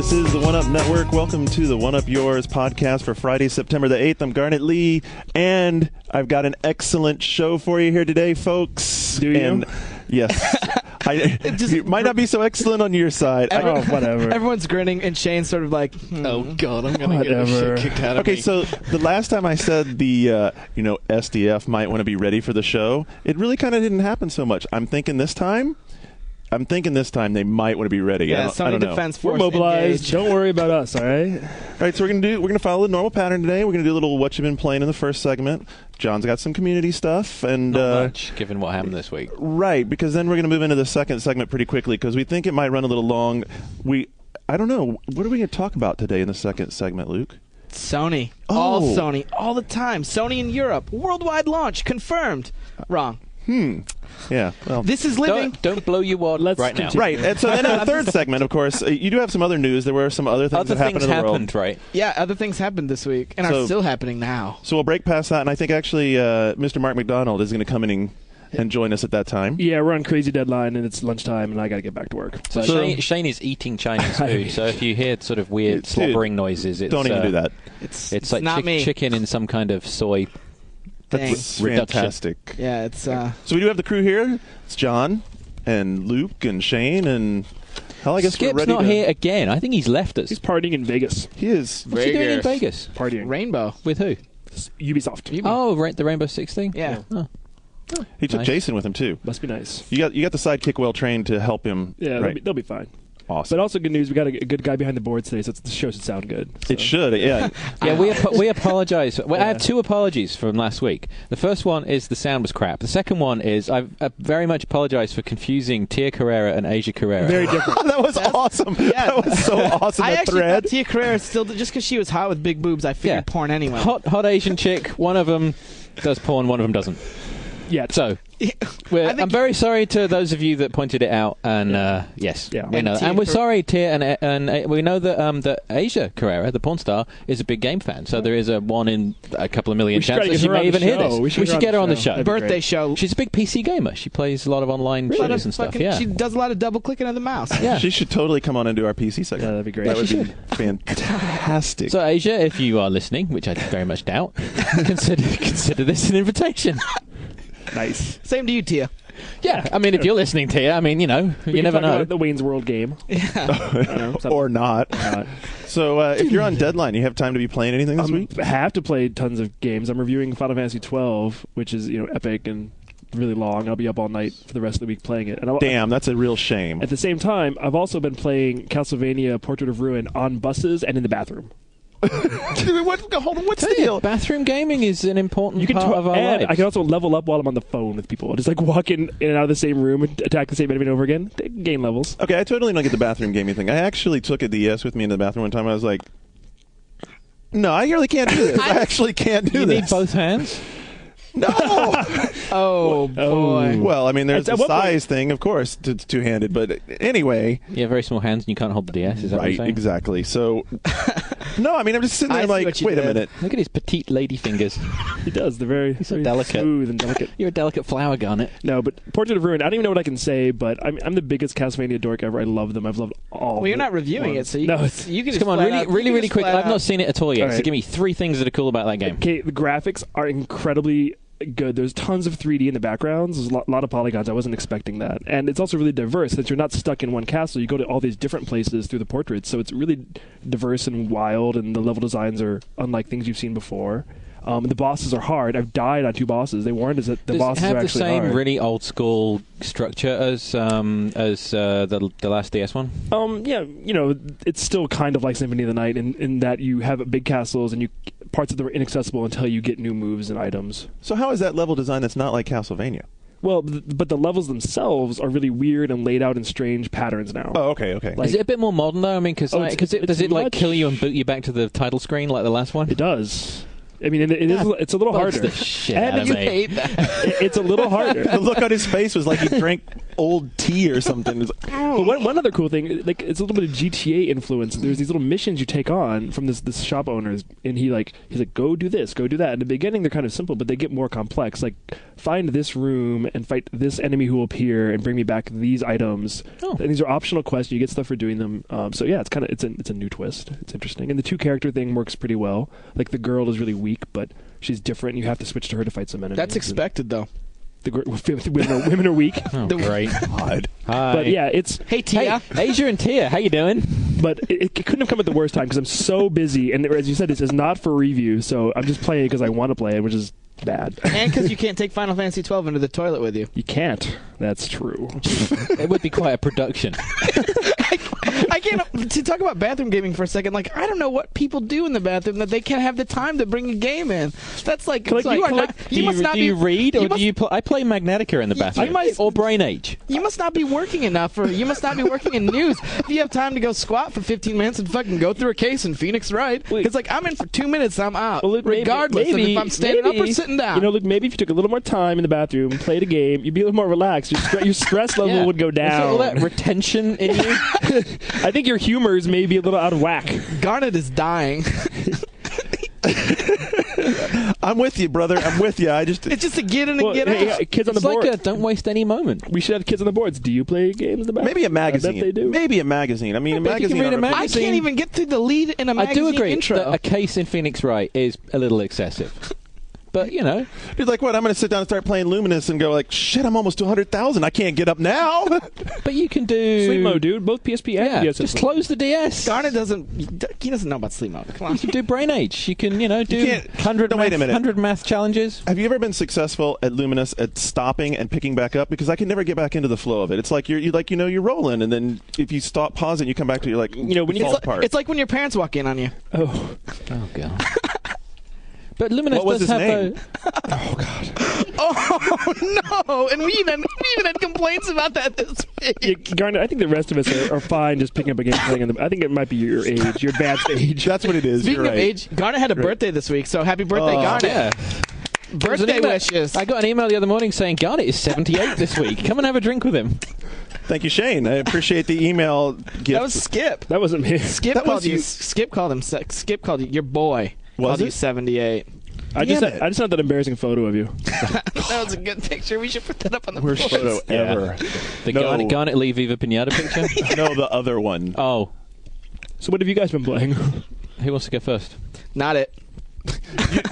This is the One Up Network. Welcome to the One Up Yours podcast for Friday, September the 8th. I'm Garnet Lee, and I've got an excellent show for you here today, folks. Do you? And yes. It might not be so excellent on your side. Whatever. Everyone's grinning, and Shane's sort of like, oh, God, I'm going to get the shit kicked out of me. Okay, so the last time I said the, SDF might want to be ready for the show, it really kind of didn't happen so much. I'm thinking this time they might want to be ready. yeah, I Sony don't know. Defense We're Force mobilized. engaged. Don't worry about us, all right? All right, so we're gonna follow the normal pattern today. We're gonna do a little what you've been playing in the first segment. John's got some community stuff, and Not much, given what happened this week. right, because then we're gonna move into the second segment pretty quickly because we think it might run a little long. I don't know. What are we gonna talk about today in the second segment, Luke? Sony. Oh. All Sony. All the time. Sony in Europe. Worldwide launch. Confirmed. Wrong. Yeah. Well, This is living. Don't blow your wad Let's right now. continue. right. And so then in the third segment, of course, you do have some other news. There were some other things Other that happened things in the world. happened, right? Yeah, other things happened this week and So- are still happening now. So we'll break past that, and I think actually Mr. Mark McDonald is going to come in and join us at that time. Yeah, we're on crazy deadline, and it's lunchtime, and I got to get back to work. So Shane is eating Chinese food, so if you hear sort of weird Dude, slobbering noises, it's, Don't even do that. It's like not me. chicken in some kind of soy. Dang. That's Reduction. fantastic. Yeah, it's So we do have the crew here. It's John and Luke and Shane and hell, I guess we're Skip's ready not to... here again. I think he's left us. He's partying in Vegas. He is. What's he doing in Vegas? Partying. Rainbow. With who? Ubisoft. Oh, the Rainbow Six thing? Yeah. Oh. He took Nice. Jason with him too. Must be nice. You got the sidekick well trained to help him. Yeah, right. they'll be fine. Awesome. But also good news, we got a good guy behind the board today, so the show should sound good. So. It should, yeah. Yeah, we apologize. Well, I have two apologies from last week. The first one is the sound was crap. The second one is I very much apologize for confusing Tia Carrera and Asia Carrera. Very different. That was awesome. Yeah. That was so awesome. I That actually thread. thought Tia Carrera still, just because she was hot with big boobs, I figured porn anyway. Hot Asian chick. One of them does porn. One of them doesn't. Yeah, So I think- I'm very sorry to those of you that pointed it out, and yes, Yeah. we know. Tia And we're Car- sorry, Tia, and we know that that Asia Carrera, the porn star, is a big game fan. So there is a 1 in a couple of million We should chance try to that get she her on may the even hear show. this. We should get her on the show. That'd be Birthday great. show. She's a big PC gamer. She plays a lot of online Lot shows of and stuff. fucking- Yeah. She does a lot of double clicking of the mouse. Yeah. She should totally come on into our PC segment. Yeah, that'd be great. That would she be fantastic. So Asia, if you are listening, which I very much doubt, consider this an invitation. Nice. Same to you, Tia. Yeah, I mean, if you're listening, Tia, I mean, you know, We you can never talk know. about the Wayne's World game. or not. So if you're on deadline, you have time to be playing anything this week? I have to play tons of games. I'm reviewing Final Fantasy 12, which is epic and really long. I'll be up all night for the rest of the week playing it. And Damn, that's a real shame. At the same time, I've also been playing Castlevania Portrait of Ruin on buses and in the bathroom. Hold on, what's the Tell you, deal? bathroom gaming is an important part of our and lives. I can also level up while I'm on the phone with people. Just like walk in and out of the same room and attack the same enemy over again. They gain levels. Okay, I totally don't get the bathroom gaming thing. I actually took a DS with me in the bathroom one time. I was like, no, I really can't do this. I actually can't do you this. need both hands. No. Oh, boy. Well, I mean, there's At the what point- size thing, of course, it's two-handed. But anyway, You have very small hands and you can't hold the DS. Is that what right, you're saying? exactly. So, no, I mean, I'm just sitting there I see like, what you wait a did. minute. Look at his petite lady fingers. He does. They're very, so very delicate. smooth and delicate. You're a delicate flower, Garnet. No, but Portrait of Ruin, I don't even know what I can say, but I'm the biggest Castlevania dork ever. I love them. I've loved all Well, you're the not reviewing ones. it, so you No, can, it's- you can just Come on, flat really, out- you really, can really just quick. flat I've not out- seen it at all yet. All So right. give me 3 things that are cool about that game. Okay, the graphics are incredibly good. There's tons of 3D in the backgrounds. There's a lot of polygons. I wasn't expecting that. And it's also really diverse. Since you're not stuck in one castle, you go to all these different places through the portraits. So it's really diverse and wild, and the level designs are unlike things you've seen before. The bosses are hard. I've died on 2 bosses. They warned us that the Does it bosses have are the actually same hard. really old school structure as the last DS one? Yeah, it's still kind of like Symphony of the Night in that you have big castles and parts of them are inaccessible until you get new moves and items. So how is that level design that's not like Castlevania? Well, but the levels themselves are really weird and laid out in strange patterns now. Oh, okay. Like- Is it a bit more modern though? I mean, because it's does it like much- kill you and boot you back to the title screen like the last one? It does. I mean, it's a little Bugs harder. the shit And out of You me. hate that. It's a little harder. The look on his face was like he drank old tea or something. It's like, But one other cool thing, like it's a little bit of GTA influence. There's these little missions you take on from this shop owner, and he's like, go do this, go do that. In the beginning, they're kind of simple, but they get more complex. Like, find this room and fight this enemy who will appear and bring me back these items. Oh. And these are optional quests. You get stuff for doing them. So yeah, it's a new twist. It's interesting, and the 2-character thing works pretty well. Like the girl is really weak, but she's different. You have to switch to her to fight some enemies. That's expected, though. Women are weak. Oh, great. God. Hi. But yeah, it's Hey, Tia. Hey, Asia and Tia, how you doing? but it couldn't have come at the worst time because I'm so busy. And as you said, this is not for review, so I'm just playing it because I want to play it, which is bad. And because you can't take Final Fantasy 12 into the toilet with you. You can't. That's true. It would be quite a production. I can't. To talk about bathroom gaming for a second, like, I don't know what people do in the bathroom that they can't have the time to bring a game in. That's like, Collect- you are not. Do You must not do be. you read, or you do must- you play? I play Magnetica in the bathroom. Or Brain Age. You must not be working enough, or you must not be working in news. If you have time to go squat for 15 minutes and fucking go through a case in Phoenix, right? It's like, I'm in for 2 minutes, I'm out, Well, regardless of if I'm standing up or sitting down. You know, look, maybe if you took a little more time in the bathroom, played a game, you'd be a little more relaxed. Your stress level Yeah. would go Is there all down. that retention in you? I think your humor is maybe a little out of whack. Garnet is dying. I'm with you, brother. I'm with you. I just It's just a get in and Well, get hey, out. kids on the It's like board. a don't waste any moment. We should have kids on the boards. Do you play games in the bathroom? maybe a magazine. I bet they do. Maybe a magazine. I mean, a bet you can magazine. read a on I magazine. can't even get through the lead in a I magazine do agree intro. that a case in Phoenix Wright is a little excessive. But, you know, Dude, like what? I'm going to sit down and start playing Luminous and go like, shit, I'm almost to 100,000. I can't get up now. but you can do... Sleep mode, dude. Both PSP and Yeah, DS. just close the DS. Garnet doesn't. He doesn't know about sleep mode. Come on. You can do Brain Age. You can, do You can't- 100 No, wait a minute. 100 math challenges. Have you ever been successful at Luminous at stopping and picking back up? Because I can never get back into the flow of it. It's like you're rolling, and then if you stop, pause, and you come back to it, you're like, when it you- falls apart. It's like when your parents walk in on you. Oh. Oh, God. But Luminous What was does his have name? Oh, God. Oh no! And we even had complaints about that this week. Yeah, Garnet, I think the rest of us are fine just picking up a game and playing on the. I think it might be your age, your bad age. That's what it is. Speaking You're of right. age, Garnet had a birthday this week, so happy birthday, Garnet! Yeah. There was an Birthday email- wishes. I got an email the other morning saying Garnet is 78 this week. Come and have a drink with him. Thank you, Shane. I appreciate the email gift. That was Skip. That wasn't me. Skip That called was you. you. Skip called him. Skip called you. Your boy Was called you it? 78. I just Damn it. had that embarrassing photo of you. That was a good picture. We should put that up on the Worst board. photo ever. The No. Garnet Lee Viva Pinata picture? No, the other one. Oh. So what have you guys been playing? Who wants to go first? Not it.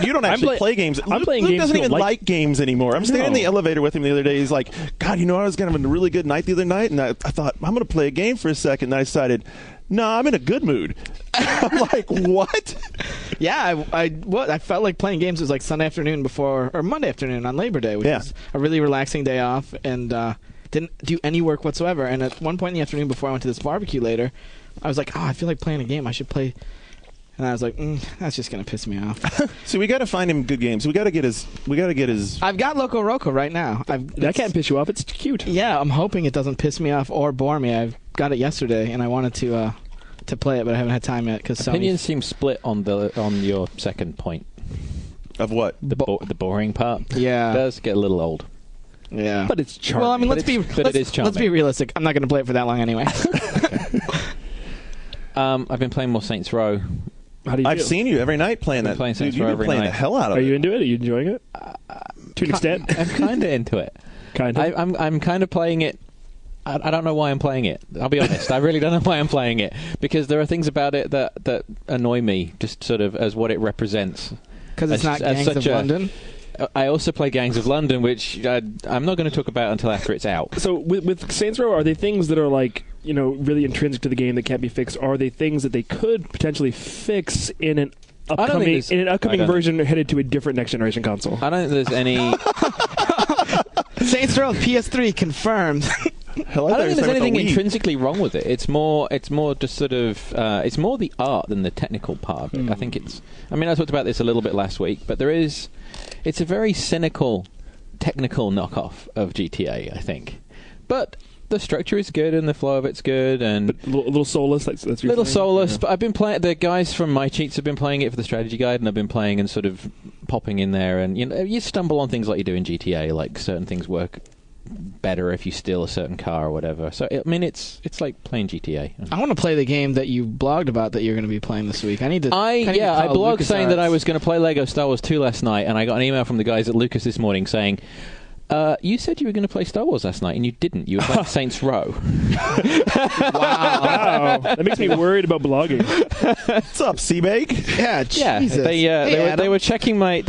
You don't actually play games. I'm playing Luke games doesn't you even don't like games anymore. I'm standing in the No. elevator with him the other day. He's like, God, I was going to have a really good night the other night, and I thought, I'm going to play a game for a second, and I decided, no, I'm in a good mood. I'm like, what? Yeah, I felt like playing games. It was like Sunday afternoon or Monday afternoon on Labor Day, which Yeah. was a really relaxing day off, and didn't do any work whatsoever. And at one point in the afternoon, before I went to this barbecue later, I was like, I feel like playing a game. I should play. And I was like, that's just gonna piss me off. So we got to find him good games. We got to get his. I've got Loco Roco right now. That can't piss you off. It's cute. Yeah, I'm hoping it doesn't piss me off or bore me. I've got it yesterday, and I wanted to play it, but I haven't had time yet because Opinions seem split on your second point. Of what? The boring part. Yeah. It does get a little old. Yeah, But it's charming. well, I mean, But it is charming. let's be realistic. I'm not going to play it for that long anyway. I've been playing more Saints Row. How do you I've feel? seen you every night playing Been that. playing Saints Dude, Row you've been every playing night. the hell out of Are it. you into it? Are you enjoying it? To an extent? I'm kind of into it. Kind of. I'm kind of playing it. I don't know why I'm playing it. I'll be honest. I really don't know why I'm playing it because there are things about it that annoy me, just sort of as what it represents. Because it's not As Gangs such of London. I also play Gangs of London, which I'm not going to talk about until after it's out. So with Saints Row, are they things that are like, really intrinsic to the game that can't be fixed? Or are they things that they could potentially fix in an upcoming version headed to a different next generation console? I don't think there's any. Saints Row PS3 confirmed. Hell, I don't think there's anything Wii. intrinsically wrong with it. It's more just sort of. It's more the art than the technical part of it. I think it's. I mean, I talked about this a little bit last week, but there is. It's a very cynical, technical knockoff of GTA, I think, but the structure is good and the flow of it's good and A little soulless. That's your little thing? soulless. Yeah. But I've been playing. The guys from My Cheats have been playing it for the strategy guide, and I've been playing and sort of popping in there. And you stumble on things like you do in GTA, like certain things work better if you steal a certain car or whatever. So I mean, it's like playing GTA. I want to play the game that you blogged about that you're going to be playing this week. I blogged saying that I was going to play Lego Star Wars 2 last night, and I got an email from the guys at Lucas this morning saying, you said you were going to play Star Wars last night, and you didn't. You were playing Saints Row. Wow. That makes me worried about blogging. What's up, Seabake? Yeah, Jesus. They were checking my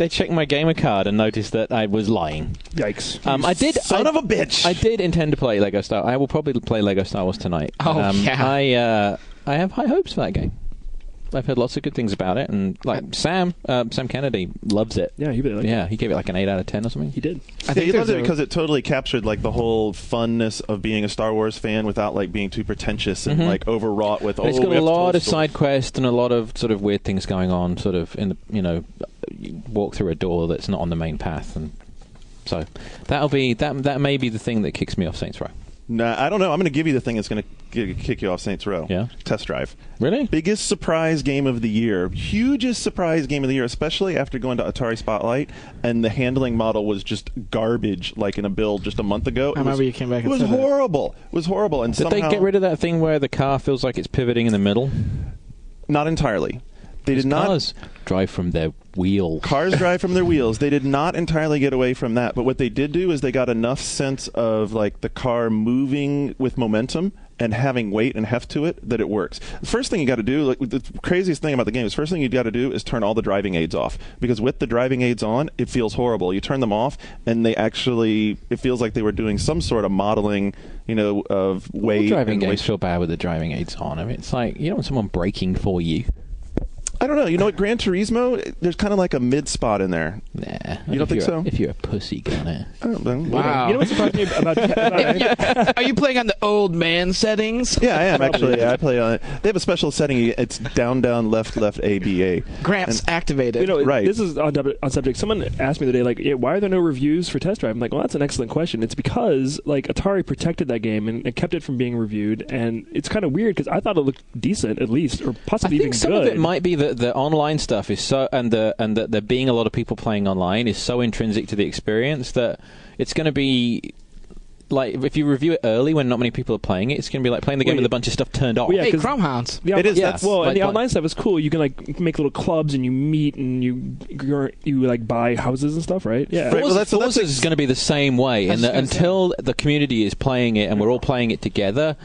gamer card and noticed that I was lying. Yikes. Son of a bitch. I did intend to play Lego Star. I will probably play Lego Star Wars tonight. Yeah. I have high hopes for that game. I've heard lots of good things about it, and Sam Kennedy loves it. Yeah, he really liked it. He gave it like an 8 out of 10 or something. He did. I think he loves it because it totally captured like the whole funness of being a Star Wars fan without like being too pretentious and like overwrought with. It's got a lot of side quests and a lot of sort of weird things going on. Sort of in the you walk through a door that's not on the main path, and so that may be the thing that kicks me off Saints Row. Nah, I don't know. I'm going to give you the thing that's going to kick you off Saints Row. Yeah. Test Drive. Really? Biggest surprise game of the year. Hugest surprise game of the year, especially after going to Atari Spotlight, and the handling model was just garbage, like in a build just a month ago. I remember you came back and said said that. It was horrible. It was horrible. And Did they get rid of that thing where the car feels like it's pivoting in the middle? Not entirely. They did not. Cars drive from their wheels. Cars drive from their wheels. They did not entirely get away from that, but what they did do is they got enough sense of like the car moving with momentum and having weight and heft to it that it works. The first thing you got to do, like the craziest thing about the game is, first thing you got to do is turn all the driving aids off, because with the driving aids on, it feels horrible. You turn them off, and it feels like they were doing some sort of modeling, of weight. Driving aids feel bad with the driving aids on. I mean, it's like you don't want someone braking for you. I don't know. You know what, Gran Turismo, there's kind of like a mid spot in there. Nah. You don't think so? If you're a pussy gunner. Wow. You know what surprised me about Are you playing on the old man settings? Yeah, I am actually. Yeah, I play on it. They have a special setting. It's down, down, left, left, A, B, A. Gramps activated. Right. This is on subject. Someone asked me the other day, like, why are there no reviews for Test Drive? I'm like, well, that's an excellent question. It's because like Atari protected that game and kept it from being reviewed, and it's kind of weird because I thought it looked decent, at least, or possibly even good. I think some of it might be that the online stuff is so, and that there being a lot of people playing online is so intrinsic to the experience that it's going to be like, if you review it early when not many people are playing it, it's going to be like playing the game with a bunch of stuff turned off. Well, yeah, hey, Chromehounds. It is. Yes. Well, and the Like, online stuff is cool. You can like make little clubs and you meet and you like buy houses and stuff, right? Yeah. Right. Well, Forza is going to be the same way, and until the community is playing it and we're all playing it together,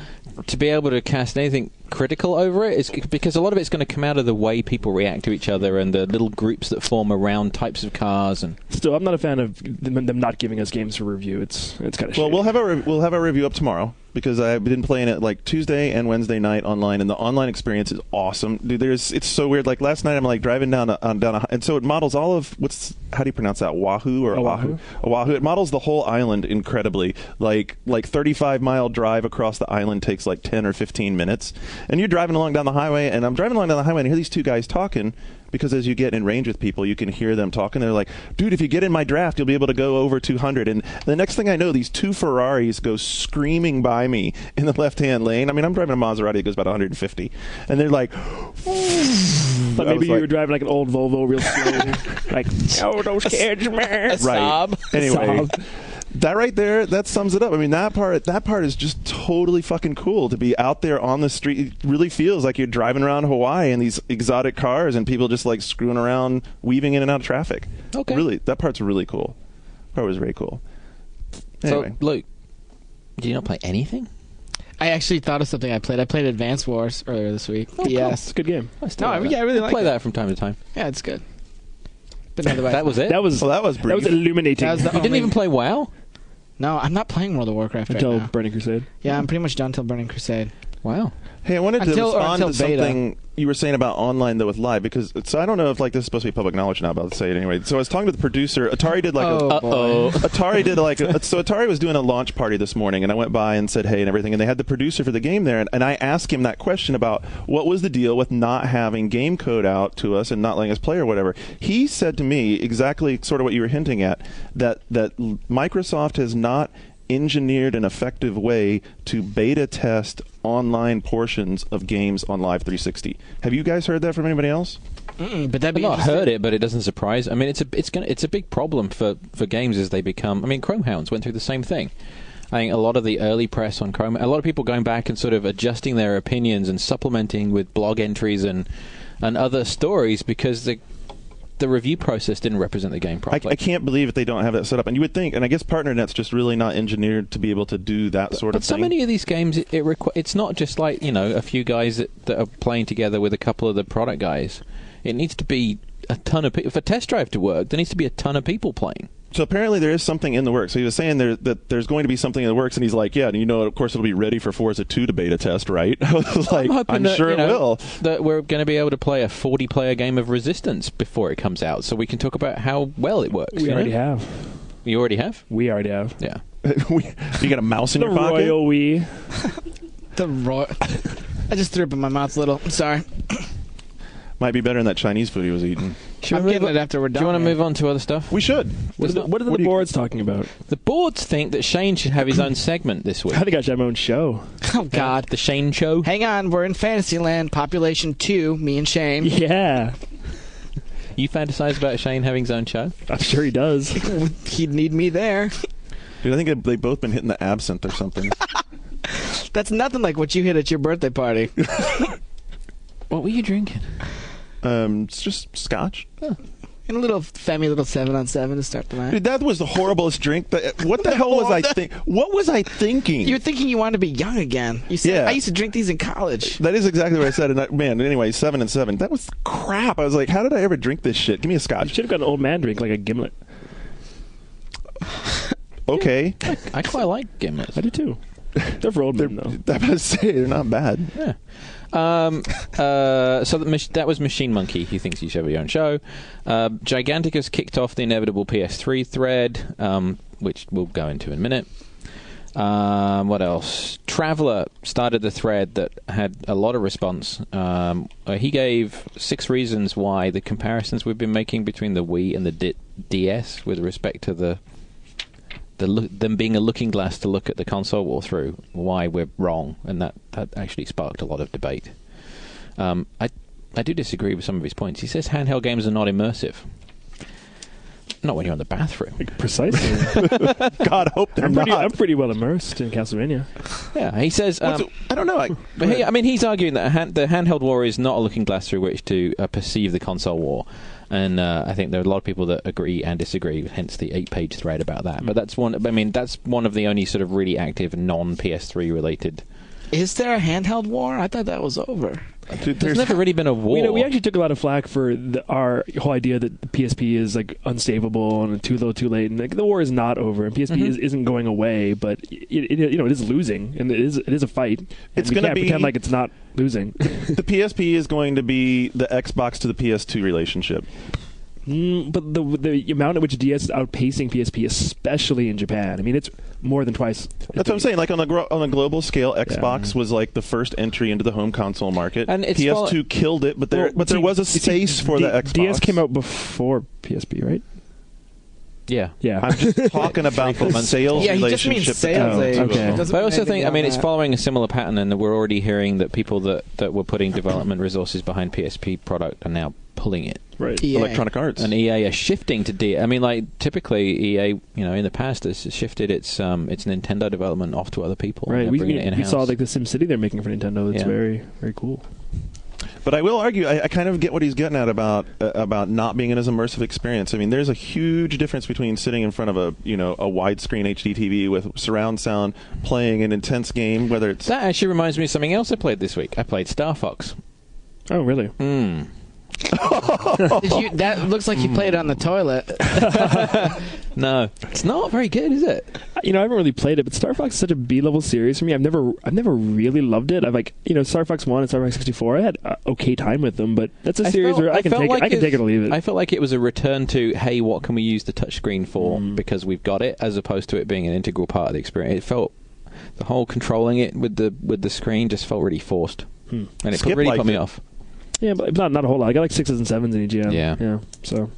to be able to cast anything critical over it is because a lot of it's going to come out of the way people react to each other and the little groups that form around types of cars. And still, I'm not a fan of them not giving us games for review. It's kind of well. We'll have our review up tomorrow, because I've been playing it like Tuesday and Wednesday night online, and the online experience is awesome. Dude, it's so weird. Like last night, I'm like driving down and so it models all of how do you pronounce that? Oahu or Oahu? Oahu. It models the whole island incredibly. Like 35-mile drive across the island takes like 10 or 15 minutes, and you're driving along down the highway, and I'm driving along down the highway, and I hear these two guys talking. Because as you get in range with people, you can hear them talking. They're like, dude, if you get in my draft, you'll be able to go over 200. And the next thing I know, these two Ferraris go screaming by me in the left-hand lane. I mean, I'm driving a Maserati that goes about 150. And they're like... But maybe you were driving like an old Volvo real slow. Like, oh, those kids, man. Right. Anyway... That right there, that sums it up. I mean, that part is just totally fucking cool to be out there on the street. It really feels like you're driving around Hawaii in these exotic cars and people just like screwing around, weaving in and out of traffic. Okay. Really, that part's really cool. That part was very cool. Anyway. So, Luke, did you not play anything? I actually thought of something I played. I played Advance Wars earlier this week. Oh, yes. cool. It's a good game. I really like play it. that from time to time. Yeah, it's good. But otherwise, That was it? That was brief. That was illuminating. That was the You didn't even play WoW? No, I'm not playing World of Warcraft until right now. Burning Crusade. Yeah, I'm pretty much done till Burning Crusade. Wow. Hey, I wanted to respond to beta. something you were saying about online though with live, because I don't know if like this is supposed to be public knowledge now, but I'll say it anyway. So I was talking to the producer. Atari did like so Atari was doing a launch party this morning, and I went by and said hey and everything, and they had the producer for the game there, and I asked him that question about what was the deal with not having game code out to us and not letting us play or whatever. He said to me exactly sort of what you were hinting at, that Microsoft has not engineered an effective way to beta test online portions of games on Live 360. Have you guys heard that from anybody else? But that'd I've be not interesting. heard it, but it doesn't surprise. I mean, it's a big problem for games as they become. I mean, Chromehounds went through the same thing. I think a lot of the early press on Chrome, a lot of people going back and sort of adjusting their opinions and supplementing with blog entries and other stories because the review process didn't represent the game properly. I can't believe that they don't have that set up. And you would think, and I guess PartnerNet's just really not engineered to be able to do that sort of But so thing. many of these games, it's not just like, a few guys that are playing together with a couple of the product guys. It needs to be a ton of people. For Test Drive to work, there needs to be a ton of people playing. So apparently there is something in the works. So he was saying that there's going to be something in the works, and he's like, yeah, and of course it'll be ready for Forza 2 to beta test, right? I was like, hoping I'm that, sure it will. That we're going to be able to play a 40-player game of Resistance before it comes out, so we can talk about how well it works. We already have. You already have? We already have. Yeah. You got a mouse in The your pocket? royal we. The royal. I just threw up in my mouth a little. I'm sorry. Might be better than that Chinese food he was eating. I'm getting it after we're done. Do you want to here. move on to other stuff? We should. What are the boards talking about? The boards think that Shane should have his own segment this week. I think I should have my own show. Oh, God. The Shane Show. Hang on. We're in Fantasyland. Population 2, me and Shane. Yeah. You fantasize about Shane having his own show? I'm sure he does. He'd need me there. Dude, I think they've both been hitting the absinthe or something. That's nothing like what you hit at your birthday party. What were you drinking? It's just scotch. And a little Femi, little 7-on-7 to start the night. Dude, that was the horriblest drink. What the hell was I thinking? What was I thinking? You were thinking you wanted to be young again. You said, Yeah. I used to drink these in college. That is exactly what I said. And man, anyway, 7 and 7. That was crap. I was like, how did I ever drink this shit? Give me a You scotch. should have got an old man drink like a gimlet. Okay. I quite like gimlets. I do too. They're for old men, though. I was about to say, they're not bad. Yeah. So that was Machine Monkey. He thinks you should have your own show. Giganticus kicked off the inevitable PS3 thread, which we'll go into in a minute. What else? Traveller started the thread that had a lot of response. He gave 6 reasons why the comparisons we've been making between the Wii and the DS with respect to them being a looking glass to look at the console war through, why we're wrong, and that actually sparked a lot of debate. I do disagree with some of his points. He says handheld games are not immersive. Not when you're in the bathroom. Precisely. God, hope they're I'm not. pretty well immersed in Castlevania. Yeah, he says... I don't know. But he's arguing that the handheld war is not a looking glass through which to perceive the console war. And I think there are a lot of people that agree and disagree, hence the 8-page thread about that. But that's one of the only sort of really active non-PS3 related... Is there a handheld war? I thought that was over. Dude, There's never really been a war. We actually took a lot of flack for our whole idea that the PSP is like unstable and too low, too late, and like, the war is not over, and PSP isn't going away, but it is losing, and it is a fight. It's going to pretend like it's not losing. The PSP is going to be the Xbox to the PS2 relationship. But the amount at which DS is outpacing PSP, especially in Japan, I mean, it's more than twice. That's what I'm saying. Like on a global scale, Xbox was like the first entry into the home console market. And it's PS2 killed it, but there was a space for the Xbox. DS came out before PSP, right? Yeah. Yeah. I'm just talking about the sales Yeah, he just relationship. means sales between the two of okay. them. Doesn't But I mean also anything think, I mean, beyond it's that. following a similar pattern, and we're already hearing that people that were putting development resources behind PSP product are now pulling it. Right. EA. Electronic Arts. And EA are shifting to D. I mean, like typically EA, in the past has shifted its Nintendo development off to other people. Right. And We, bringing it we in-house. saw like the SimCity they're making for Nintendo. It's Yeah. very, very cool. But I will argue, I kind of get what he's getting at about not being as immersive experience. I mean, there's a huge difference between sitting in front of a widescreen HD TV with surround sound, playing an intense game, whether it's That actually reminds me of something else I played this week. I played Star Fox. Oh, really? That looks like you played on the toilet. No, it's not very good, is it? I haven't really played it, but Star Fox is such a B-level series for me. I've never really loved it. I've Star Fox 1 and Star Fox 64. I had okay time with them, but that's a series where I can take it or leave it. I felt like it was a return to, hey, what can we use the touchscreen for because we've got it, as opposed to it being an integral part of the experience. It felt the whole controlling it with the screen just felt really forced, and it Skip really liked put me it. off. Yeah, but not a whole lot. I got like 6s and 7s in EGM. Yeah. So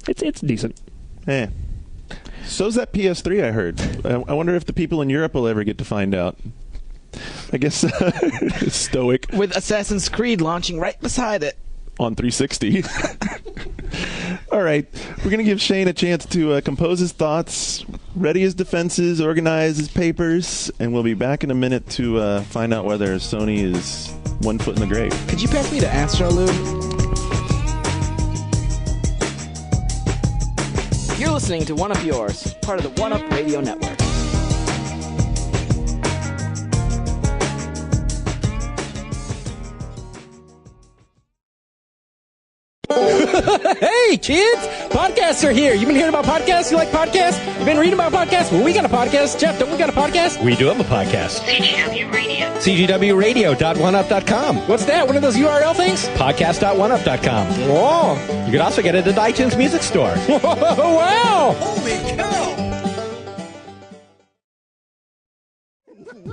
it's decent. eh. So's that PS3 I heard. I wonder if the people in Europe will ever get to find out. I guess stoic. With Assassin's Creed launching right beside it. on 360. All right, we're going to give Shane a chance to compose his thoughts, ready his defenses, organize his papers, and we'll be back in a minute to find out whether Sony is one foot in the grave. Could you pass me to Astrolube? You're listening to One Up Yours, part of the One Up Radio Network. Hey, kids! Podcasts are here. You been hearing about podcasts? You like podcasts? You been reading about podcasts? Well, we got a podcast. Jeff, don't we got a podcast? We do have a podcast. CGW Radio. CGWradio.oneup.com. What's that? One of those URL things? Podcast.oneup.com. Whoa! You can also get it at the iTunes Music Store. Wow!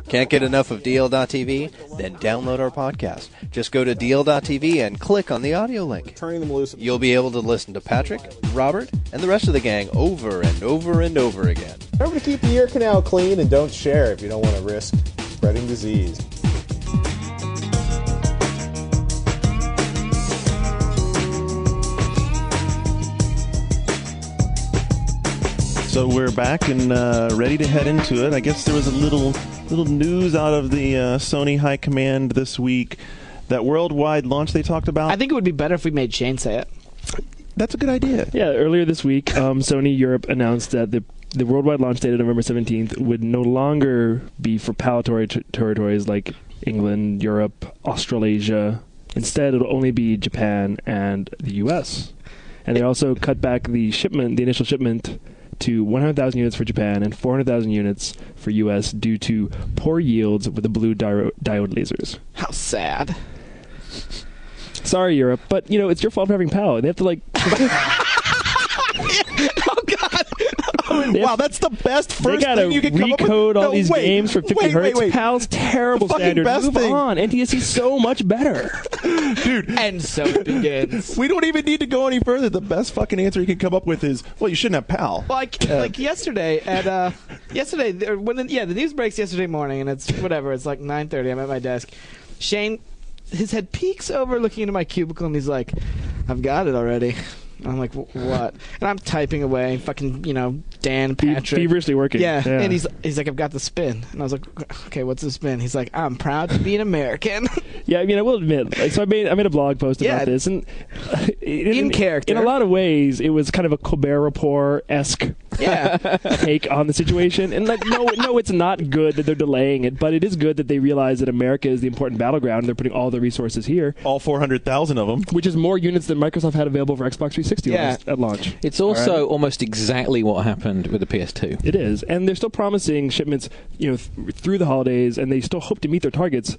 Can't get enough of DL.TV? Then download our podcast. Just go to DL.TV and click on the audio link. Turning them loose. You'll be able to listen to Patrick, Robert, and the rest of the gang over and over and over again. Remember to keep the ear canal clean and don't share if you don't want to risk spreading disease. So we're back and ready to head into it. I guess there was a little news out of the Sony High Command this week. That worldwide launch they talked about. I think it would be better if we made Shane say it. That's a good idea. Yeah, earlier this week, Sony Europe announced that the worldwide launch date of November 17th would no longer be for PAL territories like England, Europe, Australasia. Instead, it'll only be Japan and the U.S. And they also cut back the initial shipment, to 100,000 units for Japan and 400,000 units for U.S. due to poor yields with the blue diode lasers. How sad. Sorry, Europe, but, it's your fault for having PAL. They have to, Oh, God. Wow, that's the best first thing you can come up with. recode all these games for 50 hertz. Wait. PAL's terrible The fucking standard. best Move thing. on. NTSC's so much better. Dude. And so it begins. We don't even need to go any further. The best fucking answer you can come up with is, well, you shouldn't have PAL. Like yesterday when the news breaks yesterday morning, and it's whatever. It's like 9:30. I'm at my desk. Shane, his head peeks over, looking into my cubicle, and he's like, "I've got it already." I'm like, what? And I'm typing away, fucking, Dan Patrick. Feverishly working. Yeah. And he's like, "I've got the spin." And I was like, "Okay, what's the spin?" He's like, "I'm proud to be an American." Yeah, I will admit. I made a blog post about this, and in character, in a lot of ways, it was kind of a Colbert Report-esque take on the situation. And no, it's not good that they're delaying it, but it is good that they realize that America is the important battleground. And they're putting all the resources here, all 400,000 of them, which is more units than Microsoft had available for Xbox 360 at launch. It's also almost exactly what happened with the PS2. It is, and they're still promising shipments, through the holidays, and they still hope to meet their targets,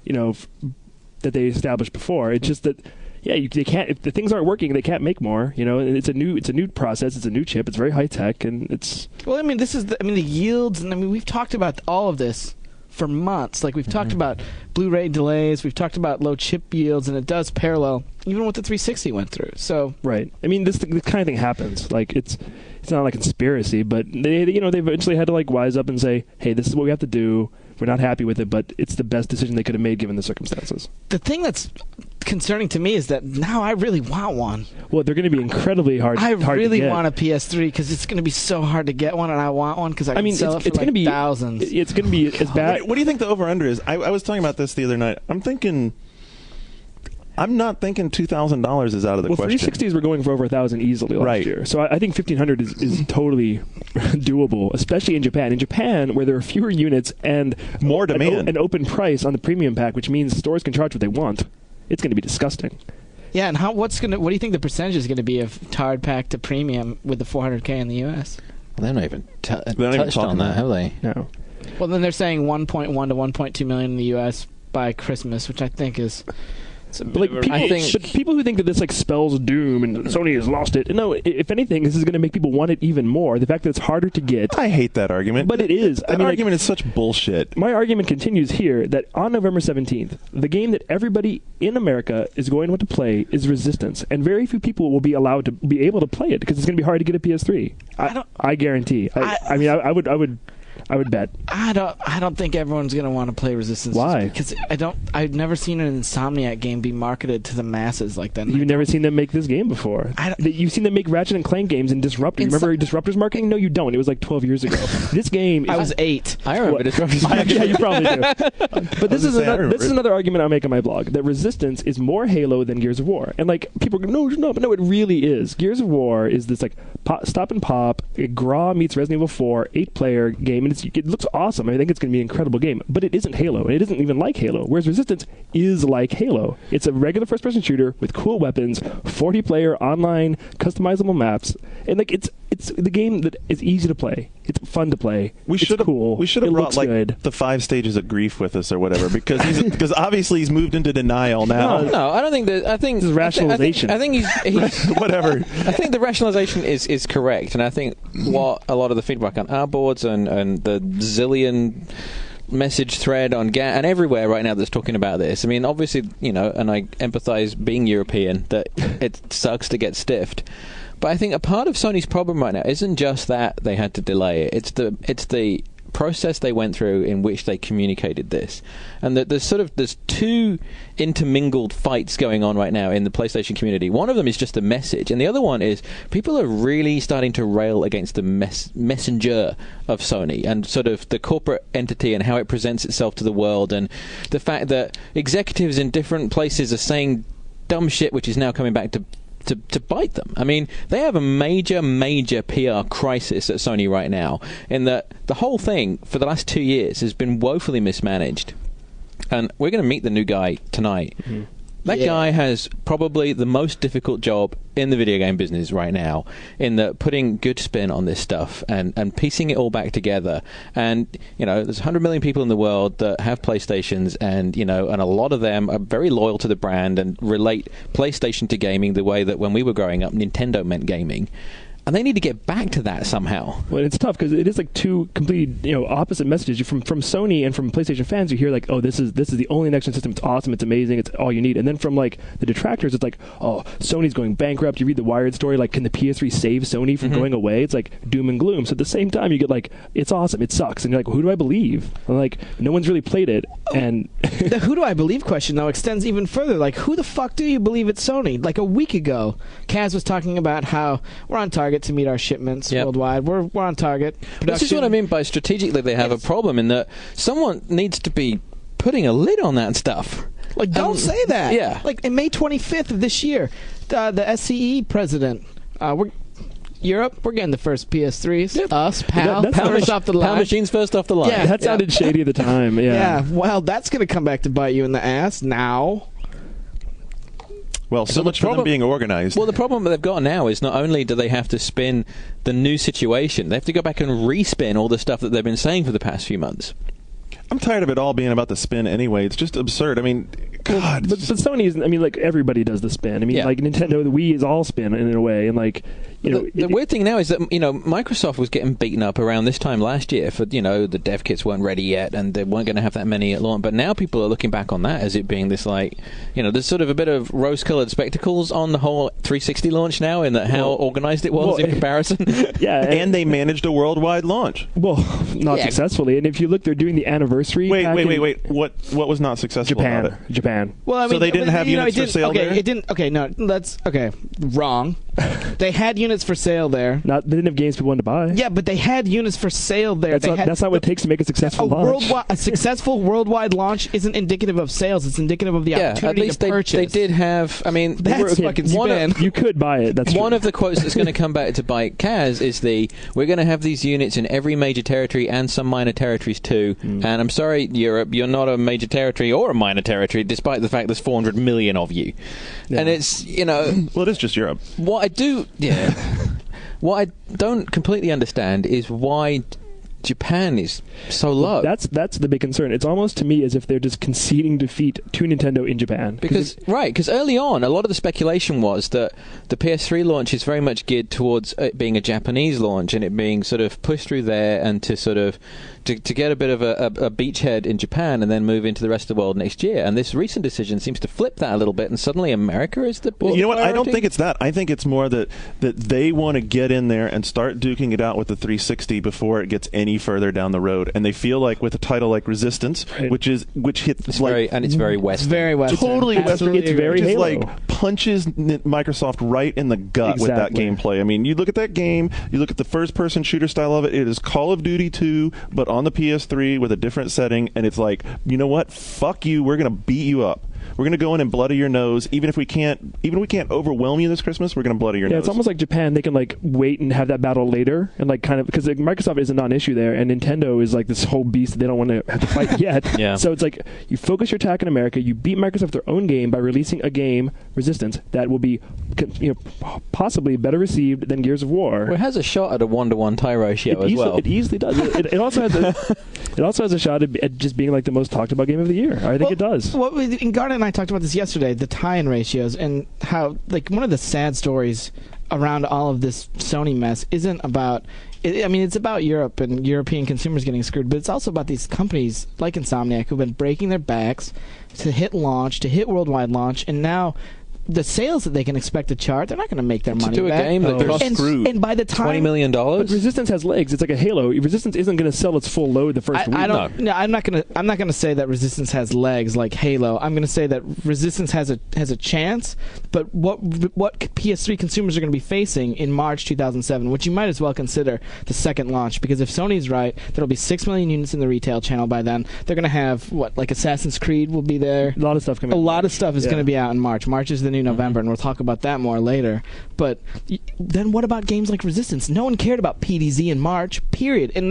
that they established before. It's just that, they can't. If the things aren't working, they can't make more. It's a new process. It's a new chip. It's very high tech, and it's. Well, this is the yields, and we've talked about all of this for months. Like, we've talked about Blu-ray delays, we've talked about low chip yields, and it does parallel even what the 360 went through. So right. This kind of thing happens. Like, it's not like a conspiracy, but they eventually had to wise up and say, hey, this is what we have to do. We're not happy with it, but it's the best decision they could have made given the circumstances. The thing that's concerning to me is that now I really want one. Well, they're going to be incredibly hard. I really to get. want a PS3 because it's going to be so hard to get one, and I want one because I can sell it for it's going to be thousands. It's going to be as bad. What do you think the over/under is? I was talking about this the other night. I'm not thinking $2,000 is out of the question. 360s were going for over 1,000 easily last year. So I think 1,500 is totally doable, especially in Japan. In Japan, where there are fewer units and more demand, an open price on the premium pack, which means stores can charge what they want, it's going to be disgusting. Yeah, and what do you think the percentage is going to be of Tard Pack to premium with the 400K in the U.S.? Well, they're not even touched on that, have they? No. Well, then they're saying 1.1 to 1.2 million in the U.S. by Christmas, which I think is... people who think that this spells doom and Sony has lost it. No, if anything, this is going to make people want it even more. The fact that it's harder to get. I hate that argument. But it is. That argument is such bullshit. My argument continues here that on November 17th, the game that everybody in America is going to want to play is Resistance, and very few people will be allowed to be able to play it because it's going to be hard to get a PS3. I guarantee. I I would bet. I don't think everyone's gonna want to play Resistance. Why? Because I've never seen an Insomniac game be marketed to the masses like that. You've never seen them make this game before. You've seen them make Ratchet and Clank games and Disruptor. You remember Disruptor's marketing? No, you don't. It was like 12 years ago. This game. I was 8. I remember Disruptor's marketing. Yeah, you probably do. But this is another argument I'll make on my blog, that Resistance is more Halo than Gears of War. And like people go, no, but no, it really is. Gears of War is this like stop and pop, GRAW meets Resident Evil 4, 8-player game, and it looks awesome. I think it's going to be an incredible game, but it isn't Halo. It isn't even like Halo. Whereas Resistance is like Halo. It's a regular first-person shooter with cool weapons, 40-player online customizable maps, and like it's the game that is easy to play. It's fun to play. It's cool. We should have brought like good. the 5 stages of grief with us or whatever, because obviously he's moved into denial now. No, I don't think that. I think this is rationalization. I think he's whatever. I think the rationalization is correct, and I think what a lot of the feedback on our boards and the zillion message thread on GAT and everywhere right now that's talking about this. I mean, obviously, and I empathize being European that it sucks to get stiffed. But I think a part of Sony's problem right now isn't just that they had to delay it. It's the process they went through in which they communicated this, and that there's two intermingled fights going on right now in the PlayStation community. One of them is just the message, and the other one is people are really starting to rail against the messenger of Sony and sort of the corporate entity and how it presents itself to the world, and the fact that executives in different places are saying dumb shit, which is now coming back to bite them. I mean, they have a major PR crisis at Sony right now, in that the whole thing for the last 2 years has been woefully mismanaged. And we're going to meet the new guy tonight. Mm-hmm. That guy has probably the most difficult job in the video game business right now, in that putting good spin on this stuff and piecing it all back together. And, there's 100 million people in the world that have PlayStations, and, and a lot of them are very loyal to the brand and relate PlayStation to gaming the way that when we were growing up, Nintendo meant gaming. And they need to get back to that somehow. Well, it's tough because it is like two completely opposite messages. From Sony and from PlayStation fans, you hear like, oh, this is the only next-gen system. It's awesome. It's amazing. It's all you need. And then from like the detractors, it's like, oh, Sony's going bankrupt. You read the Wired story, like, can the PS3 save Sony from going away? It's like doom and gloom. So at the same time, you get like, it's awesome. It sucks. And you're like, well, who do I believe? And like, no one's really played it. And the who do I believe question though extends even further. Like, who the fuck do you believe it's Sony? Like a week ago, Kaz was talking about how we're on target to meet our shipments worldwide. We're on target. This is what I mean by strategically they have a problem, in that someone needs to be putting a lid on that stuff. Like, don't say that. Yeah. Like, in May 25th of this year, the SCE president, Europe, we're getting the first PS3s. Yep. Us, PAL, first off the line. PAL machines first off the line. Yeah, that sounded shady at the time. Yeah. Yeah, well, that's going to come back to bite you in the ass now. Well, so much for them being organized. Well, the problem that they've got now is not only do they have to spin the new situation, they have to go back and respin all the stuff that they've been saying for the past few months. I'm tired of it all being about the spin anyway. It's just absurd. I mean, God. But Sony is, like, everybody does the spin. I mean, like, Nintendo, the Wii is all spin in a way. And, like, the weird thing now is that, Microsoft was getting beaten up around this time last year for, the dev kits weren't ready yet and they weren't going to have that many at launch. But now people are looking back on that as it being this, like, there's sort of a bit of rose-colored spectacles on the whole 360 launch now, in that how organized it was in comparison. Yeah. And they managed a worldwide launch. Well, not successfully. And if you look, they're doing the anniversary. Wait. What was not successful about it? Japan. Well, I mean, so they didn't have units for sale there? It didn't. Okay, no, wrong. They had units for sale there. They didn't have games people wanted to buy. Yeah, but they had units for sale there. That's not what it takes to make a successful launch. A successful worldwide launch isn't indicative of sales. It's indicative of the opportunity at least to purchase. They did have. I mean, that's fucking spin. You could buy it. That's one true. of the quotes that's going to come back to bite Kaz is we're going to have these units in every major territory and some minor territories too. And I'm sorry, Europe, you're not a major territory or a minor territory, despite the fact there's 400 million of you. Yeah. And it's, well, it is just Europe. What I don't completely understand is why Japan is so low. That's the big concern. It's almost to me as if they're just conceding defeat to Nintendo in Japan. Because early on, a lot of the speculation was that the PS3 launch is very much geared towards it being a Japanese launch and it being sort of pushed through there and to sort of to get a bit of a beachhead in Japan and then move into the rest of the world next year. And this recent decision seems to flip that a little bit, and suddenly America is the Well, you know what? priority? I don't think it's that. I think it's more that they want to get in there and start duking it out with the 360 before it gets any any further down the road. And they feel like with a title like Resistance, Right. which hits It's like very, and it's very It's Western. very Western. totally Western. Absolutely It's very Which is Halo. like punches Microsoft right in the gut with that Exactly. gameplay. I mean, you look at that game, you look at the first-person shooter style of it. It is Call of Duty 2, but on the PS3 with a different setting, and it's like, you know what? Fuck you. We're gonna beat you up. We're gonna go in and bloody your nose. Even if we can't overwhelm you this Christmas, we're gonna bloody your Yeah, nose. it's almost like Japan. They can like wait and have that battle later, and like kind of because like, Microsoft is a non-issue there, and Nintendo is like this whole beast that they don't want to have to fight yet. Yeah. So it's like you focus your attack in America, you beat Microsoft their own game by releasing a game, Resistance, that will be possibly better received than Gears of War. Well, it has a shot at a 1-to-1 tie ratio as well. It easily does. It also has it also has a shot at just being like the most talked about game of the year. I think it does. Well, and Garnet and I talked about this yesterday, the tie-in ratios, and how like one of the sad stories around all of this Sony mess isn't about. I mean, it's about Europe and European consumers getting screwed, but it's also about these companies like Insomniac who've been breaking their backs to hit launch, to hit worldwide launch, and now the sales that they can expect to chart, they're not going to make their money to do a back. game that They're costs screwed. And by the time $20 million. But Resistance has legs. It's like a Halo. Resistance isn't going to sell its full load the first week. I don't. No, I'm not gonna say that Resistance has legs like Halo. I'm gonna say that Resistance has a chance. But what PS3 consumers are going to be facing in March 2007, which you might as well consider the second launch, because if Sony's right, there'll be 6 million units in the retail channel by then. They're going to have like Assassin's Creed will be there. A lot of stuff coming. A lot of stuff is Yeah. going to be out in March. March is the new November, and we'll talk about that more later. But then what about games like Resistance? No one cared about PDZ in March, period. And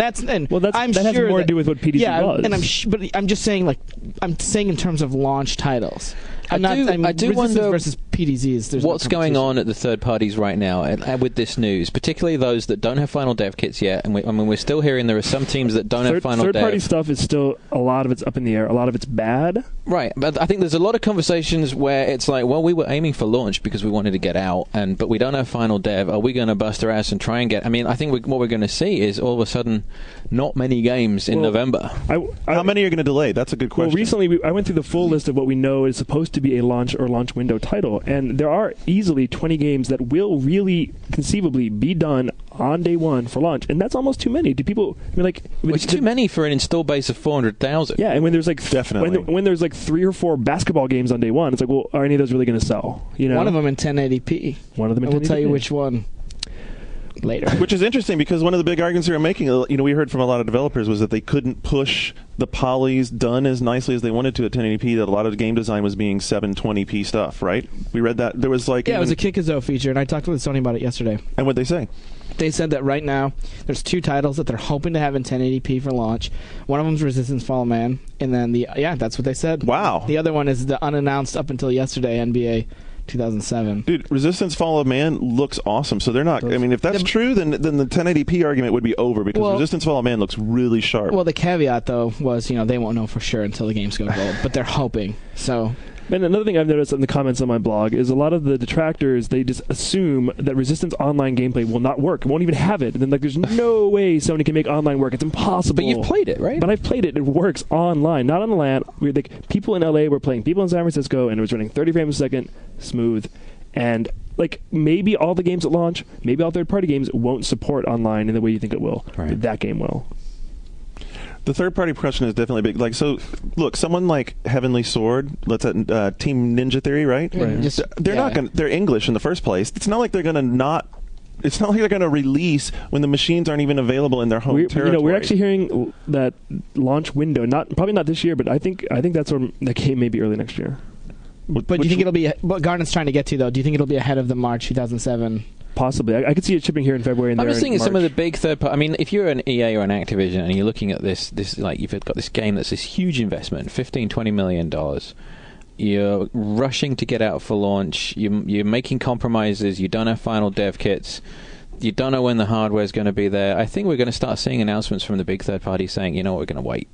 Well, that I'm has sure more to that- do with what PDZ yeah, was. and but I'm just saying, like, I'm saying in terms of launch titles. I do Resistance wonder versus PDZ is there's what's no going competition. on at the third parties right now and with this news, particularly those that don't have final dev kits yet. And we're still hearing there are some teams that don't have final third dev. party stuff is still a lot of it's up in the air. A lot of it's bad. Right, but I think there's a lot of conversations where it's like, well, we were aiming for launch because we wanted to get out, but we don't have final dev. Are we going to bust our ass and try and get? I mean, I think what we're going to see is all of a sudden, not many games in Well, November. How many are going to delay? That's a good question. Well, recently I went through the full list of what we know is supposed to be a launch or launch window title, and there are easily 20 games that will really conceivably be done on day one for launch, and that's almost too many. Do people? I mean, like, It's too many for an install base of 400,000. Yeah, and when there's like Definitely. when there's like 3 or 4 basketball games on day one, it's like, well, are any of those really going to sell? You know, One of them in 1080p. One of them in I will tell you 1080p. which one later. Which is interesting because one of the big arguments we were making, we heard from a lot of developers, was that they couldn't push the polys done as nicely as they wanted to at 1080p. That a lot of the game design was being 720p stuff. Right? We read that there was like Yeah, it was a Kikazo feature, and I talked with Sony about it yesterday. and what they say. They said that right now there's 2 titles that they're hoping to have in 1080p for launch. One of them's Resistance Fall of Man, and then that's what they said. Wow. The other one is the unannounced up until yesterday NBA 2007. Dude, Resistance Fall of Man looks awesome. So they're not. I mean, if that's true, then the 1080p argument would be over because Well- Resistance Fall of Man looks really sharp. Well, the caveat though was they won't know for sure until the games go gold, but they're hoping. So And another thing I've noticed in the comments on my blog is a lot of the detractors, they just assume that Resistance online gameplay will not work. It won't even have it. And then, like, there's no way Sony can make online work. It's impossible. But you've played it, right? But I've played it. It works online, not on the LAN. People in LA were playing people in San Francisco, and it was running 30 frames a second, smooth. And, like, maybe all the games at launch, maybe all third-party games won't support online in the way you think it will. Right. But that game will. The third-party question is definitely big. Like, so, look, someone like Heavenly Sword, let's at Team Ninja Theory, right? Right. just They're not going. They're English in the first place. It's not like they're going to not. It's not like they're going to release when the machines aren't even available in their home territory. We're actually hearing that launch window, probably not this year, but I think that's where that game may be early next year. But do you think it'll be what Garnet's trying to get to though? Do you think it'll be ahead of the March 2007? Possibly. I could see it shipping here in February. And I'm there just in thinking some of March. the big third party. I mean, if you're an EA or an Activision and you're looking at this like you've got this game that's this huge investment, $15-20 million. You're rushing to get out for launch. You're making compromises. You don't have final dev kits. You don't know when the hardware is going to be there. I think we're going to start seeing announcements from the big third parties saying, you know what, we're going to wait.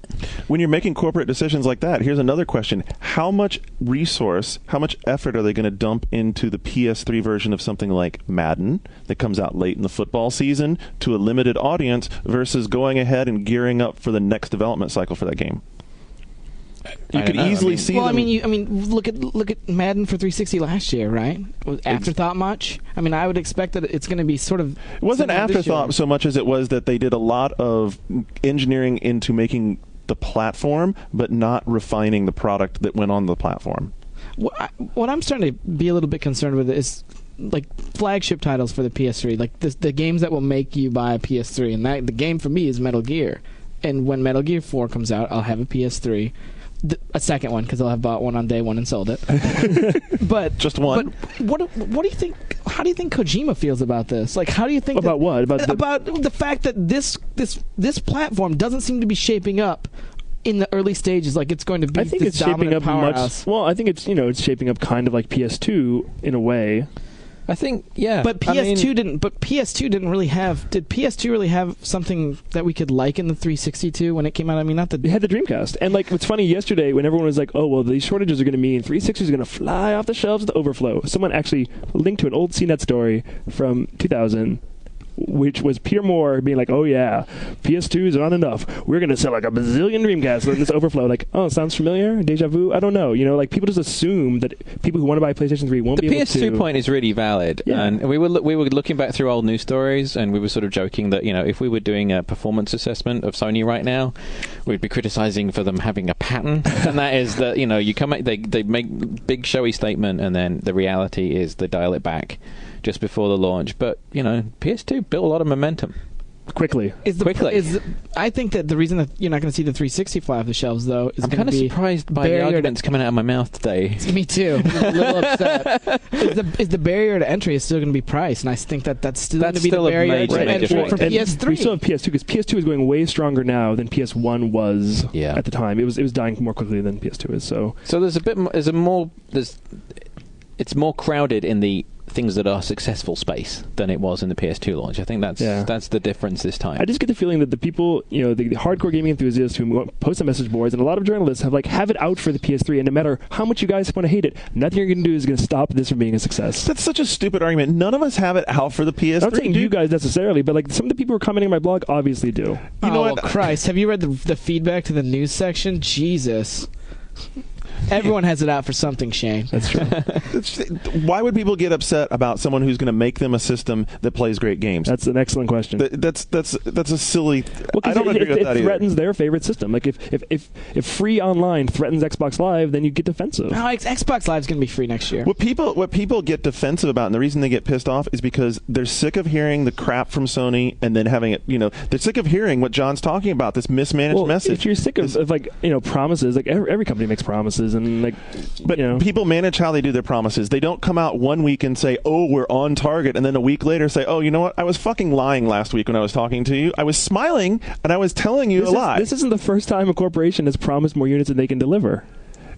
When you're making corporate decisions like that, here's another question. How much resource, how much effort are they going to dump into the PS3 version of something like Madden that comes out late in the football season to a limited audience versus going ahead and gearing up for the next development cycle for that game? You could easily see Well, them. I mean, look at Madden for 360 last year, right? Was afterthought much? I mean, I would expect that it's going to be sort of. It wasn't similar this afterthought year. so much as it was that they did a lot of engineering into making the platform, but not refining the product that went on the platform. What I'm starting to be a little bit concerned with is like flagship titles for the PS3, like the games that will make you buy a PS3, and the game for me is Metal Gear. And when Metal Gear 4 comes out, I'll have a PS3. A second one, because I'll have bought one on day one and sold it. But just one. But what do you think? How do you think Kojima feels about this? Like, how do you think About what? About the fact that this platform doesn't seem to be shaping up in the early stages like it's going to be. I think this it's shaping dominant up powerhouse. much. Well, I think it's shaping up kind of like PS2 in a way. I think, yeah. But PS2 didn't. But PS2 didn't really have. Did PS2 really have something that we could liken the 360 to when it came out? I mean, not the. They had the Dreamcast, and like what's funny yesterday when everyone was like, "Oh well, these shortages are going to mean 360 is going to fly off the shelves with the overflow." Someone actually linked to an old CNET story from 2000. Which was Pierre Moore being like, "Oh yeah, PS2s aren't enough. We're gonna sell like a bazillion Dreamcasts." And this overflow, like, "Oh, sounds familiar? Deja vu? I don't know." You know, like people just assume that people who want to buy PlayStation 3 won't the be able to. PS2 point is really valid, Yeah. and we were looking back through old news stories, and we were sort of joking that if we were doing a performance assessment of Sony right now, we'd be criticizing for them having a pattern, and that is that you come they make big showy statement, and then the reality is they dial it back just before the launch. But PS2 built a lot of momentum quickly. I think that the reason that you're not going to see the 360 fly off the shelves, though, is I'm going to kind of be surprised by the arguments coming out of my mouth today. Me too. I'm a little upset. Is the barrier to entry is still going to be price, and I think that's still going to be the still a barrier to major entry for factor. PS3. We still have PS2 because PS2 is going way stronger now than PS1 was Yeah. at the time. It was dying more quickly than PS2 is. So there's it's more crowded in the things that are successful space than it was in the PS2 launch. I think that's the difference this time. I just get the feeling that the people, the hardcore gaming enthusiasts who post on message boards and a lot of journalists have it out for the PS3, and no matter how much you guys want to hate it, nothing you're going to do is going to stop this from being a success. That's such a stupid argument. None of us have it out for the PS3. I'm not saying dude. you guys necessarily, but like some of the people who are commenting on my blog obviously do. You know what? Well, Christ, have you read the feedback to the news section? Jesus. Everyone has it out for something, Shane. That's true. Why would people get upset about someone who's going to make them a system that plays great games? That's an excellent question. That's a silly. Well, I don't agree with that it either. threatens their favorite system. Like if free online threatens Xbox Live, then you get defensive. No, Xbox Live is going to be free next year. What people get defensive about, and the reason they get pissed off, is because they're sick of hearing the crap from Sony, and then having it. They're sick of hearing what John's talking about. This mismanaged message. If you're sick of promises, like every company makes promises, and people manage how they do their promises. They don't come out one week and say, "Oh, we're on target," and then a week later say, "Oh, you know what? I was fucking lying last week when I was talking to you. I was smiling and I was telling you a lie." This isn't the first time a corporation has promised more units than they can deliver.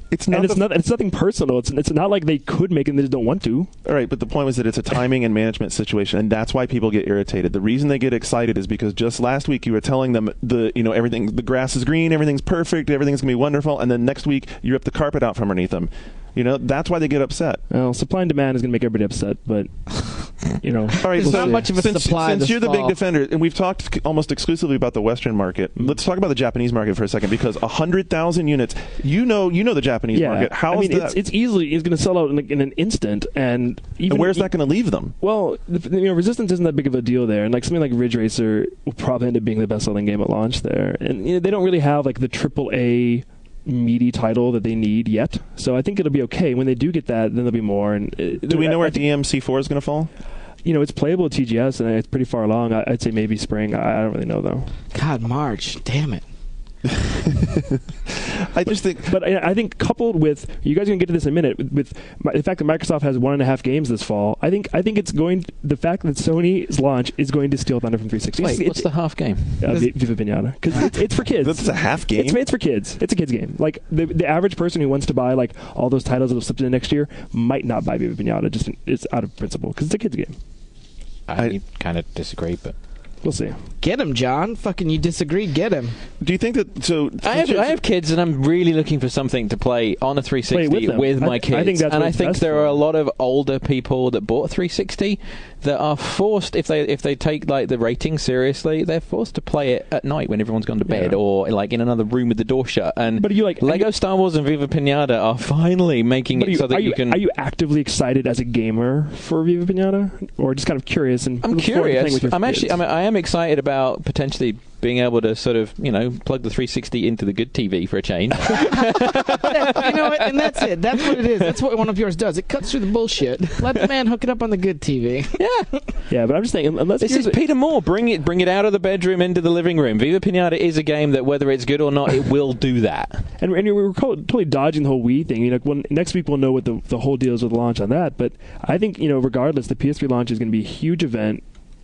It's not. It's nothing personal. It's not like they could make it and they just don't want to. All right, but the point was that it's a timing and management situation, and that's why people get irritated. The reason they get excited is because just last week you were telling them everything, the grass is green, everything's perfect, everything's gonna be wonderful, and then next week you rip the carpet out from underneath them. That's why they get upset. Well, supply and demand is going to make everybody upset, but All right, There's not much of a supply Since this you're the big fall. defender, and we've talked almost exclusively about the Western market, let's talk about the Japanese market for a second, because 100,000 units. You know the Japanese market. How is that? It's going to sell out in an instant, and even where's that going to leave them? Well, Resistance isn't that big of a deal there, and like something like Ridge Racer will probably end up being the best-selling game at launch there, and they don't really have like the AAA meaty title that they need yet. So I think it'll be okay. When they do get that, then there'll be more. And do we know where DMC4 is going to fall? It's playable at TGS, and it's pretty far along. I'd say maybe spring. I don't really know, though. God, March. Damn it. I just think, but I think coupled with you guys are gonna get to this in a minute with the fact that Microsoft has 1.5 games this fall, I think it's going. The fact that Sony's launch is going to steal Thunder from 360. Wait, what's the half game? Viva Pinata, because it's for kids. That's a half game. It's for kids. It's a kids game. Like the average person who wants to buy like all those titles that will slip into next year might not buy Viva Pinata. Just it's out of principle because it's a kids game. I kind of disagree, but we'll see. Get him, John. Fucking you disagree. Get him. Do you think that? So I have kids, and I'm really looking for something to play on a 360 with my kids. I think that's and I what's think best there for are a them. lot of older people that bought a 360 that are forced, if they take like the rating seriously, they're forced to play it at night when everyone's gone to bed, or like in another room with the door shut. And but are you like Lego Star Wars and Viva Pinata are finally making it so that you can. Are you actively excited as a gamer for Viva Pinata, or just kind of curious? And I'm curious. I am excited about potentially being able to sort of, plug the 360 into the good TV for a change. You know what? And that's it. That's what it is. That's what one of yours does. It cuts through the bullshit. Let the man hook it up on the good TV. Yeah. Yeah, but I'm just saying, unless this is Peter Moore. Bring it out of the bedroom into the living room. Viva Pinata is a game that, whether it's good or not, it will do that. And we're totally dodging the whole Wii thing. Next week we'll know what the whole deal is with the launch on that. But I think, regardless, the PS3 launch is going to be a huge event.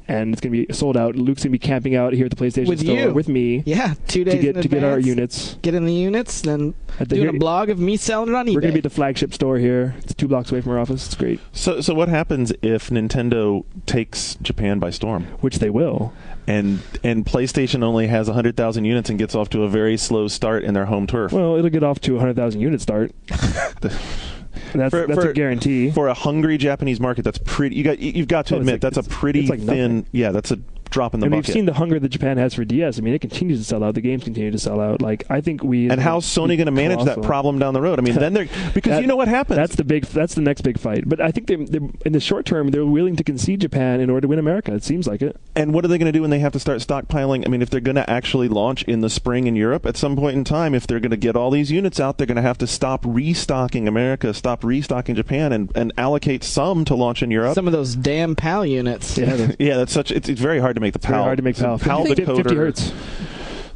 And it's going to be sold out. Luke's going to be camping out here at the PlayStation Store with me. Yeah, 2 days to get our units. Get in the units, then doing a blog of me selling it on eBay. We're going to be at the flagship store here. It's 2 blocks away from our office. It's great. So what happens if Nintendo takes Japan by storm? Which they will. And PlayStation only has 100,000 units and gets off to a very slow start in their home turf. Well, it'll get off to a 100,000 unit start. That's a guarantee for a hungry Japanese market. That's pretty. You've got to admit that's a pretty thin. Nothing. Yeah, that's a drop in the bucket. We've seen the hunger that Japan has for DS. I mean, it continues to sell out. The games continue to sell out. Like, I think how's Sony going to manage that problem down the road? I mean, then because you know what happens. That's the next big fight. But I think they're in the short term they're willing to concede Japan in order to win America. It seems like it. And what are they going to do when they have to start stockpiling? I mean, if they're going to actually launch in the spring in Europe at some point in time, if they're going to get all these units out, they're going to have to stop restocking America, stop restocking Japan, and allocate some to launch in Europe. Some of those damn PAL units. Yeah, that's such. It's very hard to make the PAL. Very hard to make PAL. PAL decoder. 50 hertz.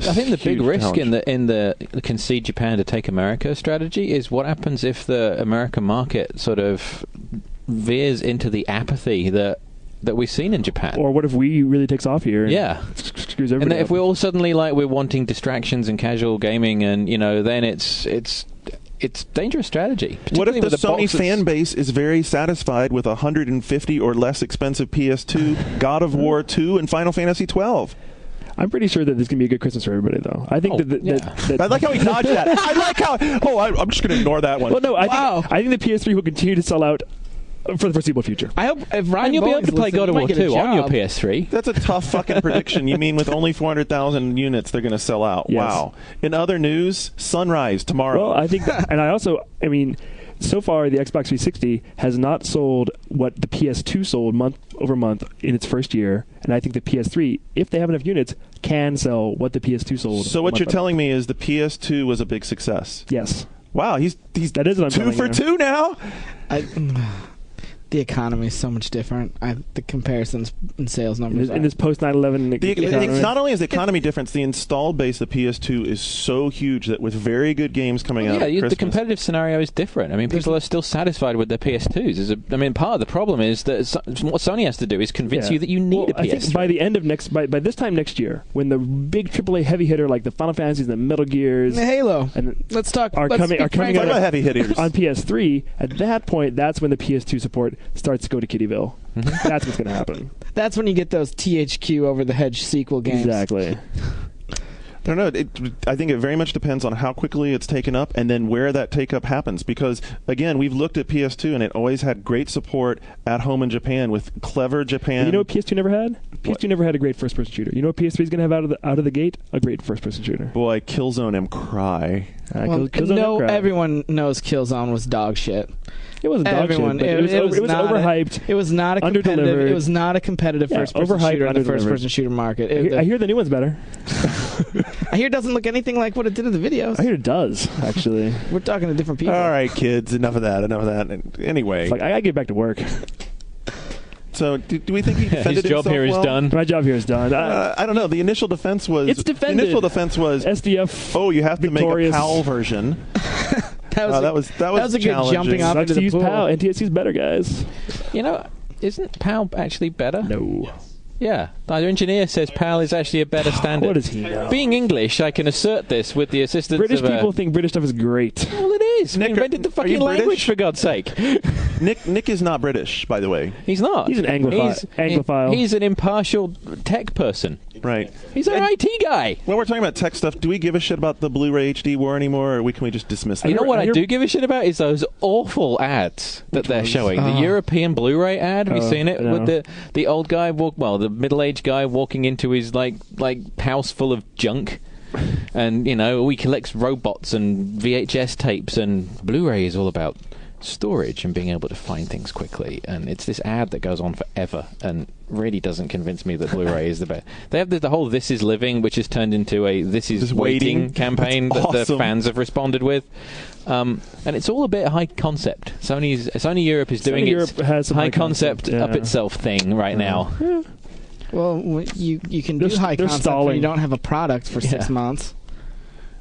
I think the big risk challenge. in the concede Japan to take America strategy is what happens if the American market sort of veers into the apathy that we've seen in Japan. Or what if Wii really takes off here? Yeah. Screws everybody and if up. we're all suddenly we're wanting distractions and casual gaming, and then it's dangerous strategy. What if the Sony boxes. fan base is very satisfied with 150 or less expensive PS2, God of War 2, and Final Fantasy 12? I'm pretty sure that this can be a good Christmas for everybody, though. I think that I like how he dodged that. I like how. I'm just going to ignore that one. Well, no, I think the PS3 will continue to sell out for the foreseeable future. I hope if Ryan and you'll be able to play listening, God of War 2 on your job. PS3. That's a tough fucking prediction. You mean with only 400,000 units, they're going to sell out? Yes. Wow. In other news, Sunrise tomorrow. Well, I think, I mean, so far the Xbox 360 has not sold what the PS2 sold month over month in its first year, and I think the PS3, if they have enough units, can sell what the PS2 sold. So what you're telling me is the PS2 was a big success. Yes. Wow, he's that is what I'm 2 for 2 now. The economy is so much different. The comparisons in sales numbers. In this post 9/11 economy. Not only is the economy different, the installed base of the PS2 is so huge that with very good games coming out, the competitive scenario is different. I mean, people are still satisfied with their PS2s. Part of the problem is that what Sony has to do is convince you that you need a PS3. I think by the end of by this time next year, when the big AAA heavy hitter like the Final Fantasies, the Metal Gears, the Halo, and let's talk. Are coming out about heavy hitters on PS3. At that point, that's when the PS2 support starts to go to Kittyville. That's what's going to happen. That's when you get those THQ over the hedge sequel games. Exactly. I don't know. I think it very much depends on how quickly it's taken up and then where that take-up happens. Because, again, we've looked at PS2, and it always had great support at home in Japan with clever Japan. You know what PS2 never had? PS2 never had a great first-person shooter. You know what PS3 is going to have out of the gate? A great first-person shooter. Boy, Killzone M cry. Killzone everyone knows Killzone was dog shit. It wasn't dog shit, but it was overhyped. It was not a competitive. It was not a competitive first-person shooter in the first-person shooter market. I hear the new one's better. I hear it doesn't look anything like what it did in the videos. I hear it does, actually. We're talking to different people. All right, kids, enough of that. Anyway. I gotta get back to work. So, do we think he defended his job himself here is well? done? My job here is done. I don't know. The initial defense was... It's defended. The initial defense was... SDF. Oh, you have to victorious. make a PAL version. That was a good jumping off into the pool. PAL. NTSC's better, guys. Isn't PAL actually better? No. Yeah, our engineer says PAL is actually a better standard. What does he know? Being English, I can assert this with the assistance British of people think British stuff is great. Well, it is. We invented the fucking language, for God's sake. Nick is not British, by the way. He's not. He's an Anglophile. He's an impartial tech person. Right. He's an IT guy. When we're talking about tech stuff, do we give a shit about the Blu-ray HD war anymore, or can we just dismiss that? You know what I do give a shit about is those awful ads that they're showing. The European Blu-ray ad. Have you seen it? No. With the old guy, the middle-aged guy walking into his like house full of junk. And, he collects robots and VHS tapes, and Blu-ray is all about storage and being able to find things quickly. And it's this ad that goes on forever and really doesn't convince me that Blu-ray is the best. They have the whole This Is Living, which has turned into a This Is Waiting campaign that the fans have responded with. And it's all a bit high concept. Sony Europe is doing its high concept up itself thing right now. Yeah. Well, you can do high concept when you don't have a product for 6 months.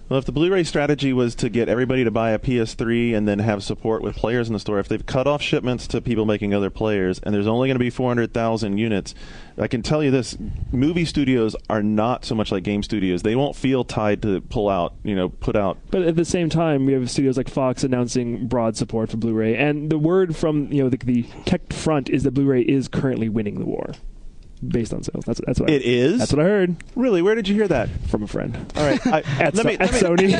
Well, if the Blu-ray strategy was to get everybody to buy a PS3 and then have support with players in the store, if they've cut off shipments to people making other players, and there's only going to be 400,000 units, I can tell you this, movie studios are not so much like game studios. They won't feel tied to put out. But at the same time, we have studios like Fox announcing broad support for Blu-ray, and the word from the tech front is that Blu-ray is currently winning the war. Based on sales. That's what it is? That's what I heard. Really? Where did you hear that? From a friend. All right. At Sony.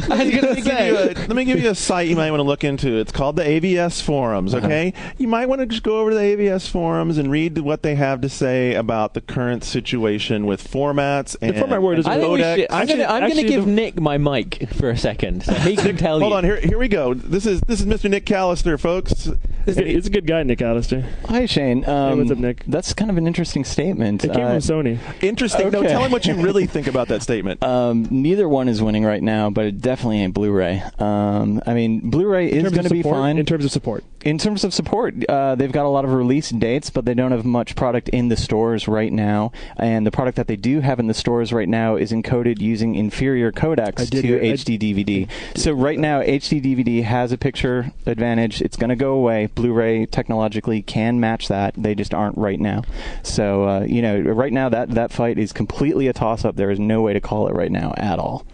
Let me give you a site you might want to look into. It's called the AVS Forums, okay? You might want to just go over to the AVS Forums and read what they have to say about the current situation with formats and the format word is codec. I'm going to give Nick my mic for a second so he can tell you. Hold on. Here we go. This is Mr. Nick Callister, folks. It's a good guy, Nick Callister. Hi, Shane. Hey, what's up, Nick? That's kind of an interesting statement. It came from Sony. Interesting. Okay. No, tell him what you really think about that statement. Neither one is winning right now, but it definitely ain't Blu-ray. Blu-ray is going to be fine. In terms of support. In terms of support, they've got a lot of release dates, but they don't have much product in the stores right now. And the product that they do have in the stores right now is encoded using inferior codecs to HD DVD. So right now, HD DVD has a picture advantage. It's going to go away. Blu-ray technologically can match that. They just aren't right now. So, right now that fight is completely a toss-up. There is no way to call it right now at all.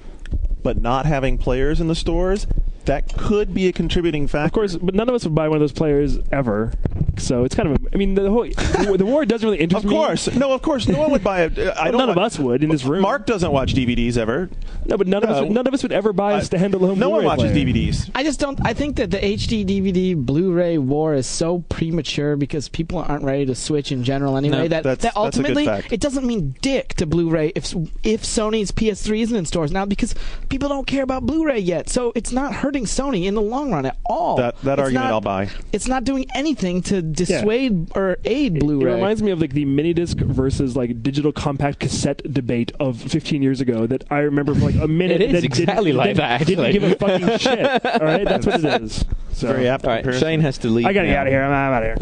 But not having players in the stores, that could be a contributing factor. Of course, but none of us would buy one of those players ever. So it's kind of the war doesn't really interest me. Of course, no one would buy it. None of us would in this room. Mark doesn't watch DVDs ever. No, but none of us would ever buy a standalone. No one watches player. DVDs. I just don't. I think that the HD DVD Blu-ray war is so premature because people aren't ready to switch in general anyway. No, that ultimately that's a good fact. it doesn't mean dick to Blu-ray if Sony's PS3 isn't in stores now because people don't care about Blu-ray yet. So it's not hurting Sony in the long run at all. That argument I'll buy. It's not doing anything to dissuade or aid Blu-ray. It reminds me of the mini disc versus digital compact cassette debate of 15 years ago that I remember for a minute. It is exactly like that. Didn't give a fucking shit. All right, that's what it is. So. Very apt. All right, Shane has to leave. I gotta get out of here. I'm out of here.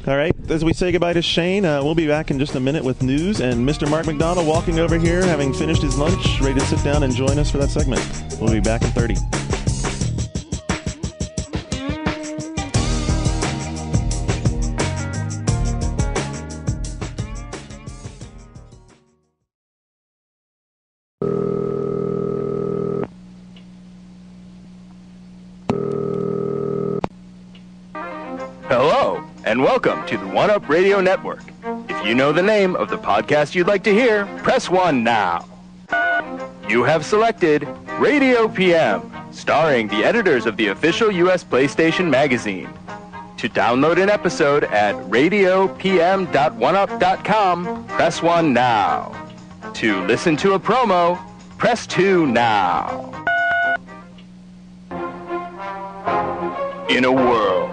All right, as we say goodbye to Shane, we'll be back in just a minute with news and Mr. Mark McDonald walking over here, having finished his lunch, ready to sit down and join us for that segment. We'll be back in 30. Hello, and welcome to the OneUp Radio Network. If you know the name of the podcast you'd like to hear, press 1 now. You have selected Radio PM, starring the editors of the official U.S. PlayStation magazine. To download an episode at radiopm.oneup.com, press 1 now. To listen to a promo, press 2 now. In a world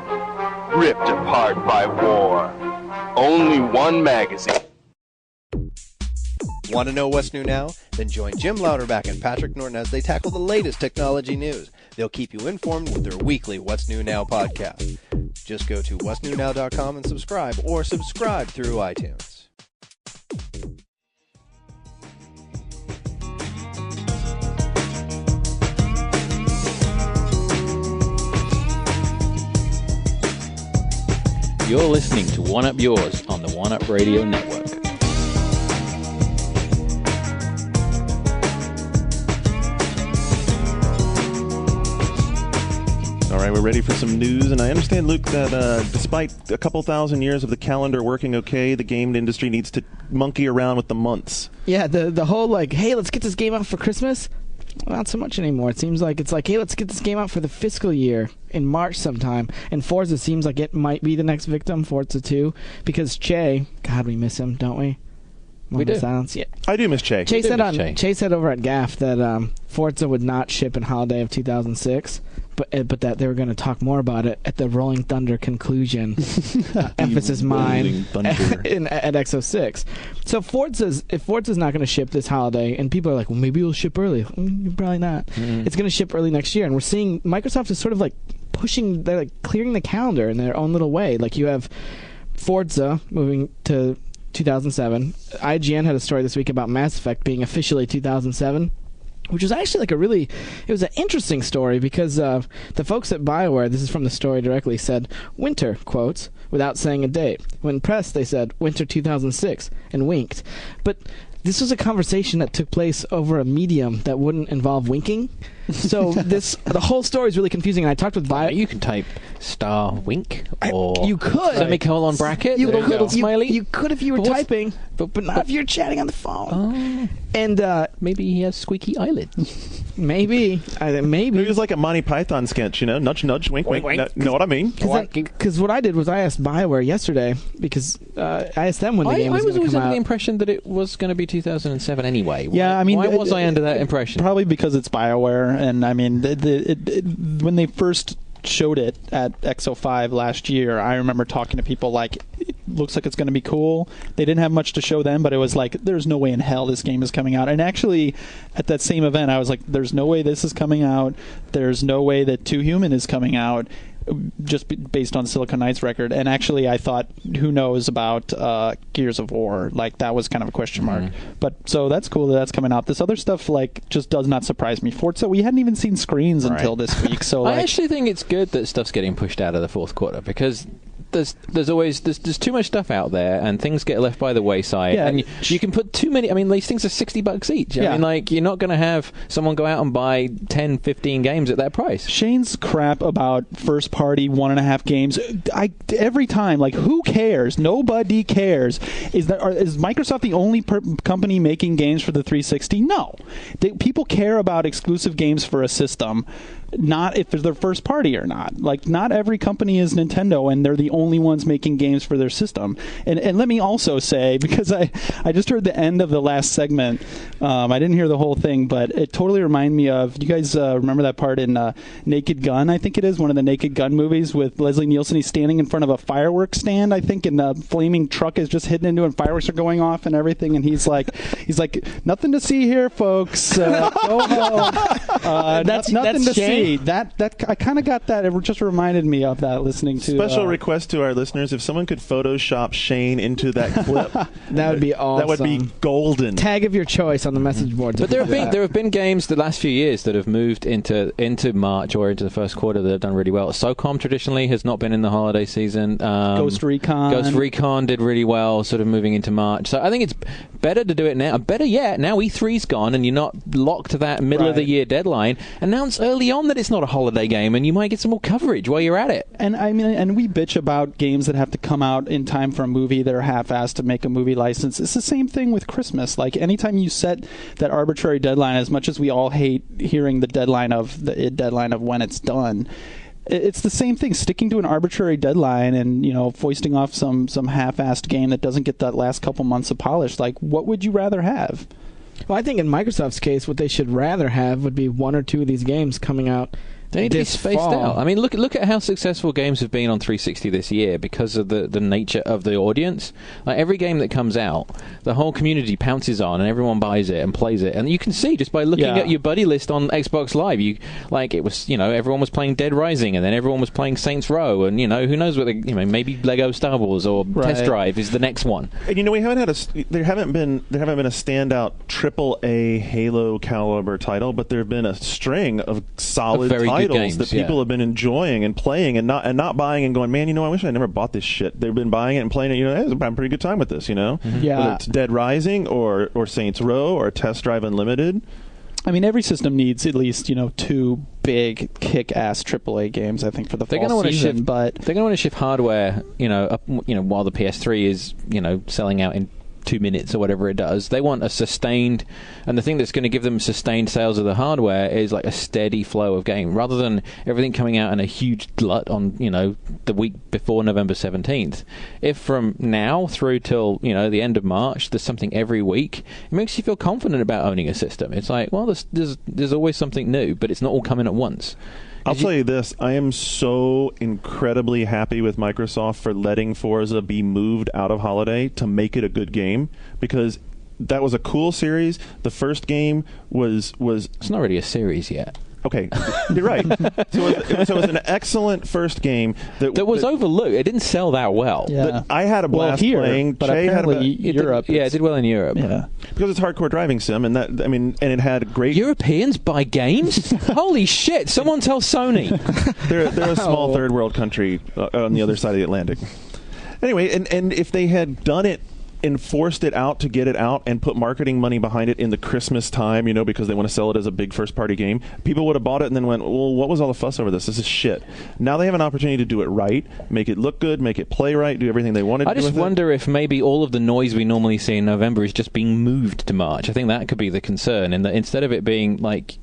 ripped apart by war, only one magazine. Want to know what's new now? Then join Jim Louderback and Patrick Norton as they tackle the latest technology news. They'll keep you informed with their weekly What's New Now podcast. Just go to what'snewnow.com and subscribe, or subscribe through iTunes. You're listening to One Up Yours on the One Up Radio Network. All right, we're ready for some news, and I understand, Luke, that despite a couple thousand years of the calendar working okay, the game industry needs to monkey around with the months. Yeah, the whole like, hey, let's get this game out for Christmas. Well, not so much anymore. It seems like it's like, hey, let's get this game out for the fiscal year in March sometime. And Forza seems like it might be the next victim, Forza 2, because Che, God, we miss him, don't we? We do. Silence. Yeah. I do miss Che. Che said over at GAF that Forza would not ship in holiday of 2006, but that they were going to talk more about it at the Rolling Thunder conclusion. Emphasis mine at X06. So if Forza's not going to ship this holiday, and people are like, well, maybe it'll ship early. Probably not. Mm-hmm. It's going to ship early next year, and we're seeing Microsoft is sort of like they're like clearing the calendar in their own little way. Like you have Forza moving to 2007. IGN had a story this week about Mass Effect being officially 2007, which was actually like it was an interesting story because the folks at BioWare, this is from the story directly, said winter, quotes, without saying a date. When pressed, they said winter 2006 and winked. But this was a conversation that took place over a medium that wouldn't involve winking. So the whole story is really confusing. And I talked with BioWare. You can type star wink or you could semicolon bracket. You could smiley. You could if you were typing, but not if you're chatting on the phone. Oh. And maybe he has squeaky eyelids. Maybe. Maybe it was like a Monty Python sketch, nudge, nudge, wink, wink. Know what I mean? Because what I did was I asked BioWare yesterday because I asked them when the game was going to come out. I was always under the impression that it was going to be 2007 anyway. Yeah, I mean, why was I under that impression? Probably because it's BioWare, and I mean, when they first showed it at XO5 last year, I remember talking to people like, it looks like it's going to be cool. They didn't have much to show then, but it was like, there's no way in hell this game is coming out. And actually, at that same event, I was like, there's no way this is coming out. There's no way that 2 Human is coming out, just based on Silicon Knights record. And actually, I thought, who knows about Gears of War? Like, that was kind of a question mark. But so that's cool that that's coming out. This other stuff, like, just does not surprise me. Forza, we hadn't even seen screens until this week. So I actually think it's good that stuff's getting pushed out of the fourth quarter because there's always too much stuff out there and things get left by the wayside, and you can put too many. I mean, these things are $60 each. I mean, like, you're not going to have someone go out and buy 10, 15 games at that price. Shane's crap about first party 1.5 games, every time, like, who cares? Nobody cares. Is Microsoft the only company making games for the 360? No. People care about exclusive games for a system, not if they're first party or not. Like, not every company is Nintendo, and they're the only ones making games for their system. And let me also say, because I just heard the end of the last segment, I didn't hear the whole thing, but it totally reminded me of, you guys remember that part in Naked Gun, I think it is, one of the Naked Gun movies with Leslie Nielsen. He's standing in front of a fireworks stand, I think, and the flaming truck is just hitting into it, and fireworks are going off and everything, and he's like, nothing to see here, folks. Go home. That's nothing to see. That I kind of got that. It just reminded me of that listening to. Special request to our listeners: if someone could Photoshop Shane into that clip, that would be awesome. That would be golden. Tag of your choice on the message boards. But there have been games the last few years that have moved into March or into the first quarter that have done really well. SOCOM traditionally has not been in the holiday season. Ghost Recon did really well, sort of moving into March. So I think it's better to do it now. Better yet, now E3's gone and you're not locked to that middle of the year deadline. Announce early on that it's not a holiday game, and you might get some more coverage while you're at it. And I mean, and we bitch about games that have to come out in time for a movie that are half-assed to make a movie license. It's the same thing with Christmas. Like, anytime you set that arbitrary deadline, as much as we all hate hearing the deadline of when it's done, it's the same thing. Sticking to an arbitrary deadline and, foisting off some half-assed game that doesn't get that last couple months of polish. Like, what would you rather have? Well, I think in Microsoft's case, what they should rather have would be 1 or 2 of these games coming out. They need to be spaced out. I mean, look at how successful games have been on 360 this year because of the nature of the audience. Like, every game that comes out, the whole community pounces on, and everyone buys it and plays it. And you can see just by looking at your buddy list on Xbox Live, everyone was playing Dead Rising, and then everyone was playing Saints Row, and who knows what maybe Lego Star Wars or Test Drive is the next one. And we haven't there haven't been a standout AAA Halo caliber title, but there have been a string of solid titles that people have been enjoying and playing and not buying and going, man, I wish I never bought this shit. They've been buying it and playing it. Hey, I'm having a pretty good time with this. Yeah. Whether it's Dead Rising or Saints Row or Test Drive Unlimited. I mean, every system needs at least 2 big kick-ass AAA games. I think for the fall season, but they're going to want to shift hardware. Up, while the PS3 is selling out in 2 minutes or whatever it does. They want a sustained, and the thing that's going to give them sustained sales of the hardware is like a steady flow of game, rather than everything coming out in a huge glut on the week before November 17th. If from now through till the end of March there's something every week, it makes you feel confident about owning a system. It's like, well, there's always something new, but it's not all coming at once. I'll tell you this, I am so incredibly happy with Microsoft for letting Forza be moved out of Holiday to make it a good game, because that was a cool series. The first game was It's not really a series yet. Okay, you're right. So it was an excellent first game that was overlooked. It didn't sell that well. Yeah. I had a blast playing. But Jay apparently Europe. It did well in Europe. Yeah, because it's hardcore driving sim, and and it had great. Europeans buy games. Holy shit! Someone tell Sony. They're a small third world country on the other side of the Atlantic. Anyway, and if they had done it and forced it out to get it out and put marketing money behind it in the Christmas time, because they want to sell it as a big first-party game, people would have bought it and then went, well, what was all the fuss over this? This is shit. Now they have an opportunity to do it right, make it look good, make it play right, do everything they wanted to do. I just wonder if maybe all of the noise we normally see in November is just being moved to March. I think that could be the concern, and that instead of it being like,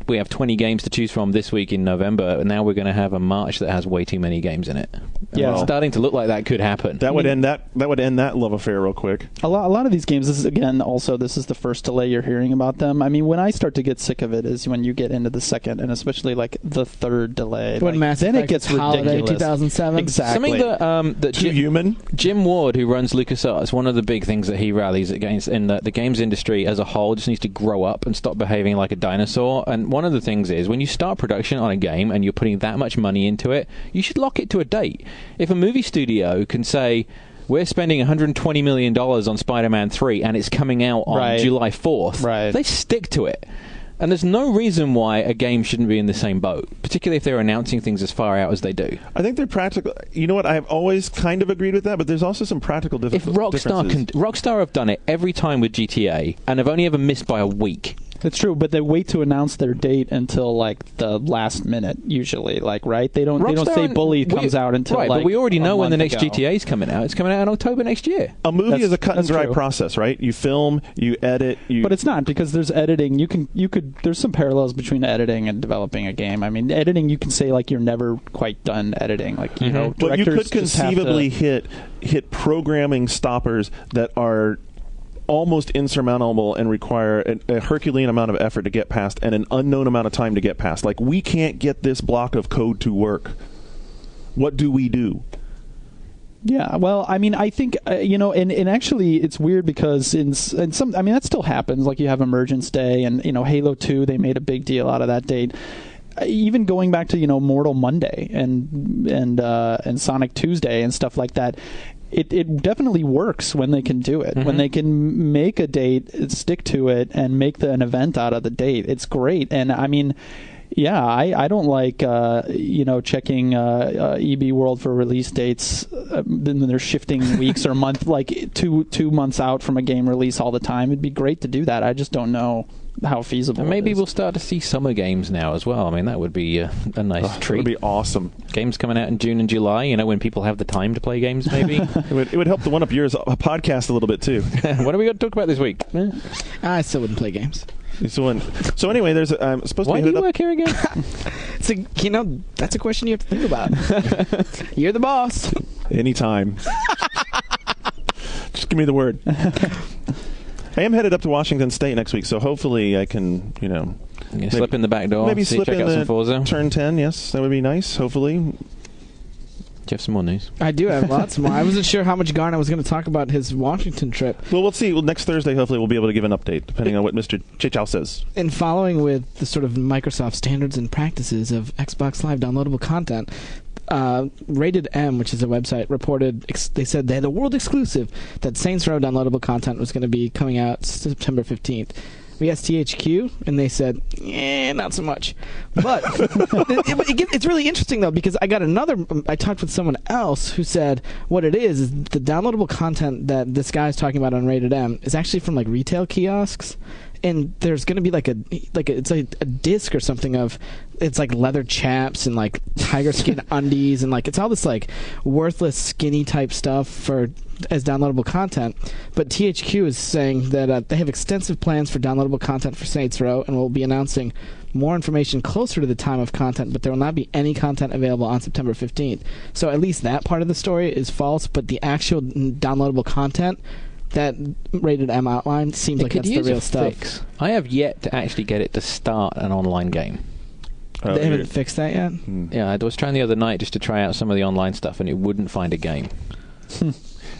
we have 20 games to choose from this week in November, and now we're going to have a March that has way too many games in it. Yeah, it's starting to look like that could happen. That would end that love affair real quick. A lot of these games. This is the first delay you're hearing about them. I mean, when I start to get sick of it is when you get into the second, and especially like the third delay. When Mass then Effect it gets Holiday ridiculous. 2007. Exactly. Something that Jim Ward, who runs LucasArts, one of the big things that he rallies against in the games industry as a whole just needs to grow up and stop behaving like a dinosaur. And one of the things is, when you start production on a game and you're putting that much money into it, you should lock it to a date. If a movie studio can say, we're spending $120 million on Spider-Man 3 and it's coming out on July 4th, they stick to it. And there's no reason why a game shouldn't be in the same boat, particularly if they're announcing things as far out as they do. I think they're practical. You know what? I've always kind of agreed with that, but there's also some practical differences. If Rockstar have done it every time with GTA and have only ever missed by a week. It's true, but they wait to announce their date until like the last minute. Usually, right? They don't say Bully comes out until but we already know when the next ago. GTA is coming out. It's coming out in October next year. A movie is a cut and dry process, right? You film, you edit, But it's not, because there's editing. You could. There's some parallels between editing and developing a game. I mean, editing, you can say like you're never quite done editing. Like but directors you could just have conceivably to hit programming stoppers that are almost insurmountable and require a Herculean amount of effort to get past and an unknown amount of time to get past. Like, we can't get this block of code to work. What do we do? Yeah, well, I mean, I think and actually, it's weird because in some, I mean, that still happens. Like, you have Emergence Day, and Halo 2, they made a big deal out of that date. Even going back to Mortal Monday and Sonic Tuesday and stuff like that. It definitely works when they can do it. When they can make a date, stick to it, and make an event out of the date. It's great. And I mean, yeah, I don't like checking EB World for release dates. Then they're shifting weeks or month, like two months out from a game release all the time. It'd be great to do that. I just don't know how feasible. And maybe it is. we'll start to see summer games now as well. I mean, that would be a nice treat. That would be awesome. Games coming out in June and July, when people have the time to play games, maybe. It would help the One Up Yours podcast a little bit, too. What are we going to talk about this week? I still wouldn't play games. So anyway, there's supposed Why to be do you work here again? That's a question you have to think about. You're the boss. Anytime. Just give me the word. I am headed up to Washington State next week, so hopefully I can, slip in the back door. Maybe slip check in out some Forza. Turn 10. Yes, that would be nice. Hopefully. Do you have some more news? I do have lots more. I wasn't sure how much Garner was going to talk about his Washington trip. Well, we'll see. Well, next Thursday, hopefully, we'll be able to give an update, depending on what Mr. Chichow says. In following with the sort of Microsoft standards and practices of Xbox Live downloadable content, Rated M, which is a website, reported, they said they had a world exclusive that Saints Row downloadable content was going to be coming out September 15th. We asked THQ, and they said, not so much. But it's really interesting, though, because I talked with someone else who said what it is the downloadable content that this guy's talking about on Rated M is actually from, like, retail kiosks. and there's going to be like a disc or something of it's like leather chaps and like tiger skin undies and like it's all this like worthless skinny type stuff as downloadable content. But THQ is saying that they have extensive plans for downloadable content for Saints Row and will be announcing more information closer to the time of content, but there will not be any content available on September 15th. So at least that part of the story is false, but the actual downloadable content that Rated M outline seems like that's the real stuff. Fix. I have yet to actually get it to start an online game. They haven't fixed that yet? Yeah, I was trying the other night just to try out some of the online stuff, and it wouldn't find a game.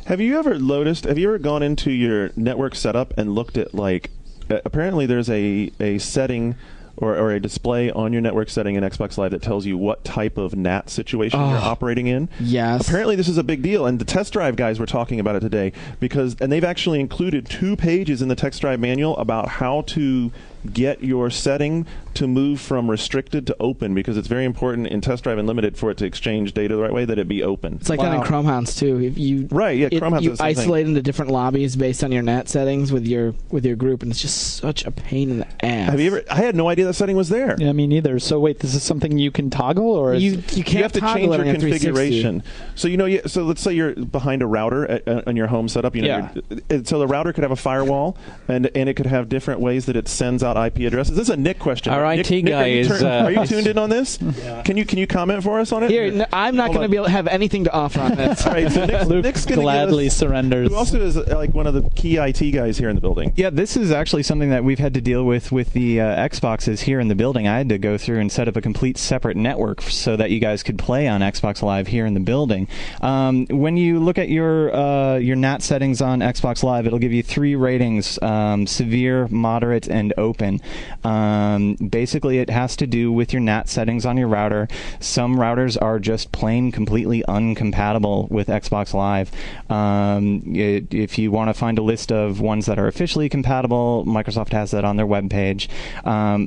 Have you ever gone into your network setup and looked at, like, apparently there's a setting or a display on your network setting in Xbox Live that tells you what type of NAT situation you're operating in? Yes. Apparently this is a big deal, and the Test Drive guys were talking about it today, and they've actually included 2 pages in the Test Drive manual about how to get your setting to move from restricted to open, because it's very important in Test Drive Unlimited for it to exchange data the right way, that it be open. It's like that in Chromehounds too. If you Chromehounds you isolate into different lobbies based on your NAT settings with your group, and it's just such a pain in the ass. Have you ever? I had no idea that setting was there. Yeah, me neither. So wait, this is something you can toggle, or you can't you have to change your it on configuration. So so let's say you're behind a router on your home setup. So the router could have a firewall, and it could have different ways that it sends out IP addresses. This is a Nick question. Our IT guy is. Are you tuned in on this? Yeah. Can you comment for us on it? Here, I'm not going to be able to have anything to offer on this. All right, so Nick's gladly surrenders. Who also is like one of the key IT guys here in the building. Yeah, this is actually something that we've had to deal with the Xboxes here in the building. I had to go through and set up a complete separate network so that you guys could play on Xbox Live here in the building. When you look at your NAT settings on Xbox Live, it'll give you 3 ratings: severe, moderate, and open. Basically, it has to do with your NAT settings on your router. Some routers are just plain completely uncompatible with Xbox Live. If you want to find a list of ones that are officially compatible, Microsoft has that on their webpage.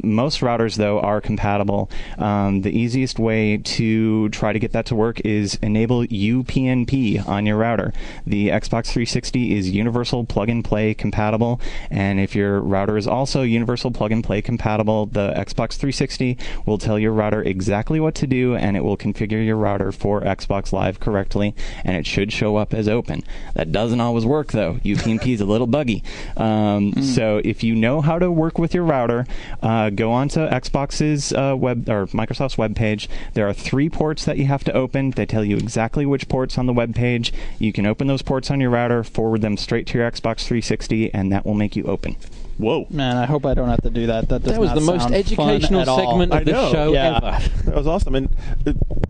Most routers, though, are compatible. The easiest way to try to get that to work is enable UPnP on your router. The Xbox 360 is Universal Plug-and-Play compatible, and if your router is also Universal Plug-and-Play compatible, the Xbox 360 will tell your router exactly what to do, and it will configure your router for Xbox Live correctly, and it should show up as open. That doesn't always work, though. UPnP is a little buggy. So if you know how to work with your router, go onto Xbox's Microsoft's webpage. There are 3 ports that you have to open. They tell you exactly which ports on the webpage. You can open those ports on your router, forward them straight to your Xbox 360, and that will make you open. Whoa. Man, I hope I don't have to do that. That was the most educational segment of the show ever. That was awesome. And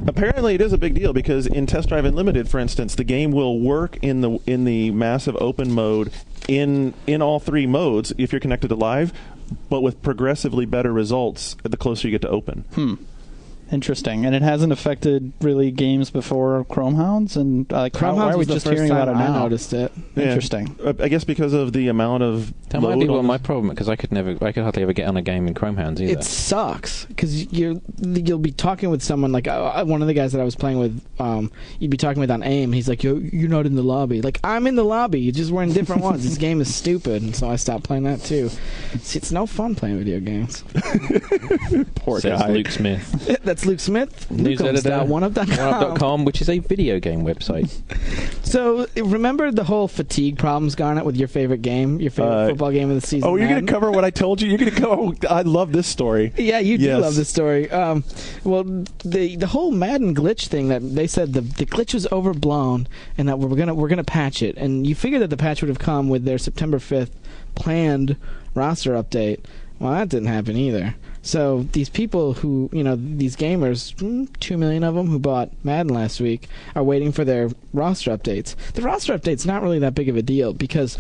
apparently it is a big deal, because in Test Drive Unlimited, for instance, the game will work in the massive open mode in all 3 modes if you're connected to live, but with progressively better results the closer you get to open. Interesting. And it hasn't affected really games before Chromehounds, and why are we just hearing about it now? I noticed it. Yeah. Interesting. I guess because of the amount of that might be my problem, because I could hardly ever get on a game in Chromehounds either. It sucks because you'll be talking with someone like one of the guys that I was playing with. You'd be talking with on AIM. He's like, "You're not in the lobby." Like, I'm in the lobby. You just wearing different ones. This game is stupid, and so I stopped playing that too. See, it's no fun playing video games. Poor Says guy. Luke Smith. That's Luke Smith. News editor. OneUp.com, which is a video game website. So, remember the whole fatigue problems, Garnet, with your favorite game, your favorite football game of the season? Oh, you're going to cover what I told you? You're going to go, I love this story. Yeah, you do love this story. Well, the whole Madden glitch thing, that they said the glitch was overblown and that we're gonna patch it. And you figured that the patch would have come with their September 5th planned roster update. Well, that didn't happen either. So these people who, these gamers, 2 million of them who bought Madden last week, are waiting for their roster updates. The roster update's not really that big of a deal, because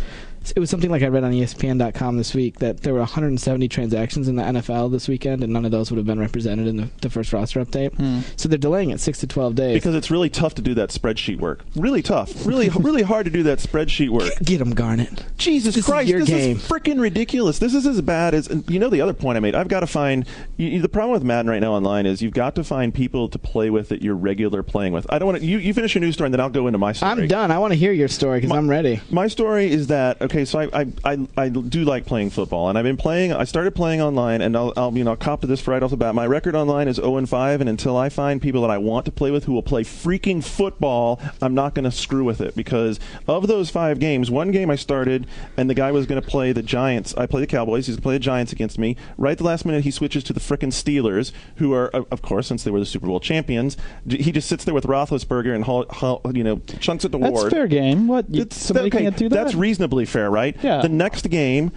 it was something like I read on ESPN.com this week that there were 170 transactions in the NFL this weekend, and none of those would have been represented in the first roster update. So they're delaying it 6 to 12 days. Because it's really tough to do that spreadsheet work. Really tough. Really hard to do that spreadsheet work. Get them, Garnet. Jesus Christ, this is freaking ridiculous. This is as bad as... the other point I made, I've got to find... the problem with Madden right now online is you've got to find people to play with that you're regular playing with. I don't want to... You finish your news story, and then I'll go into my story. I'm done. I want to hear your story, because I'm ready. My story is that... okay, so I do like playing football, and I've been playing. I started playing online, and I'll cop to this right off the bat. My record online is 0-5, and until I find people that I want to play with who will play freaking football, I'm not going to screw with it, because of those 5 games, one game I started, and the guy was going to play the Giants. I play the Cowboys. He's going to play the Giants against me. Right at the last minute, he switches to the frickin' Steelers, who are, of course, since they were the Super Bowl champions, he just sits there with Roethlisberger and chunks at the ward. That's fair game. What? Somebody can't do that? That's reasonably fair, right? Yeah. The next game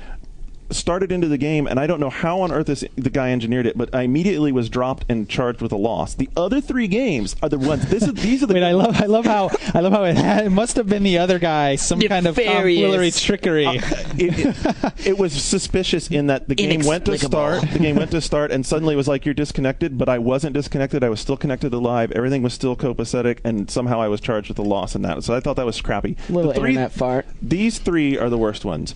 started into the game, and I don't know how on earth the guy engineered it, but I immediately was dropped and charged with a loss. The other 3 games are the ones. These are the. Wait, I love how it must have been the other guy, some kind of tomfoolery trickery. It was suspicious in that the game went to start. The game went to start, and suddenly it was like, you're disconnected, but I wasn't disconnected. I was still connected to live. Everything was still copacetic, and somehow I was charged with a loss in that. So I thought that was crappy. Little internet fart. These 3 are the worst ones.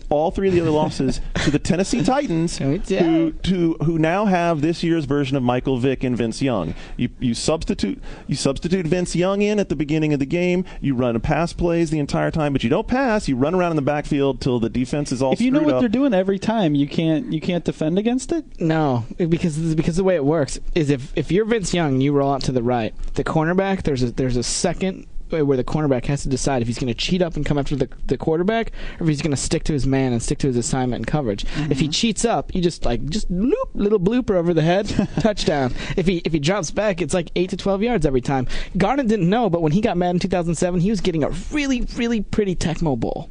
All 3 of the other losses to the Tennessee Titans, who now have this year's version of Michael Vick and Vince Young. You substitute Vince Young in at the beginning of the game. You run pass plays the entire time, but you don't pass. You run around in the backfield till the defense is all screwed up. If you know what up. They're doing every time, you can't defend against it? No, because the way it works is if you're Vince Young, you roll out to the right. The cornerback, there's a second where the cornerback has to decide if he's going to cheat up and come after the quarterback, or if he's going to stick to his man and stick to his assignment and coverage. Mm-hmm. If he cheats up, you just bloop, little blooper over the head, touchdown. If he drops back, it's like 8 to 12 yards every time. Garden didn't know, but when he got mad in 2007, he was getting a really, really pretty Tecmo Bowl.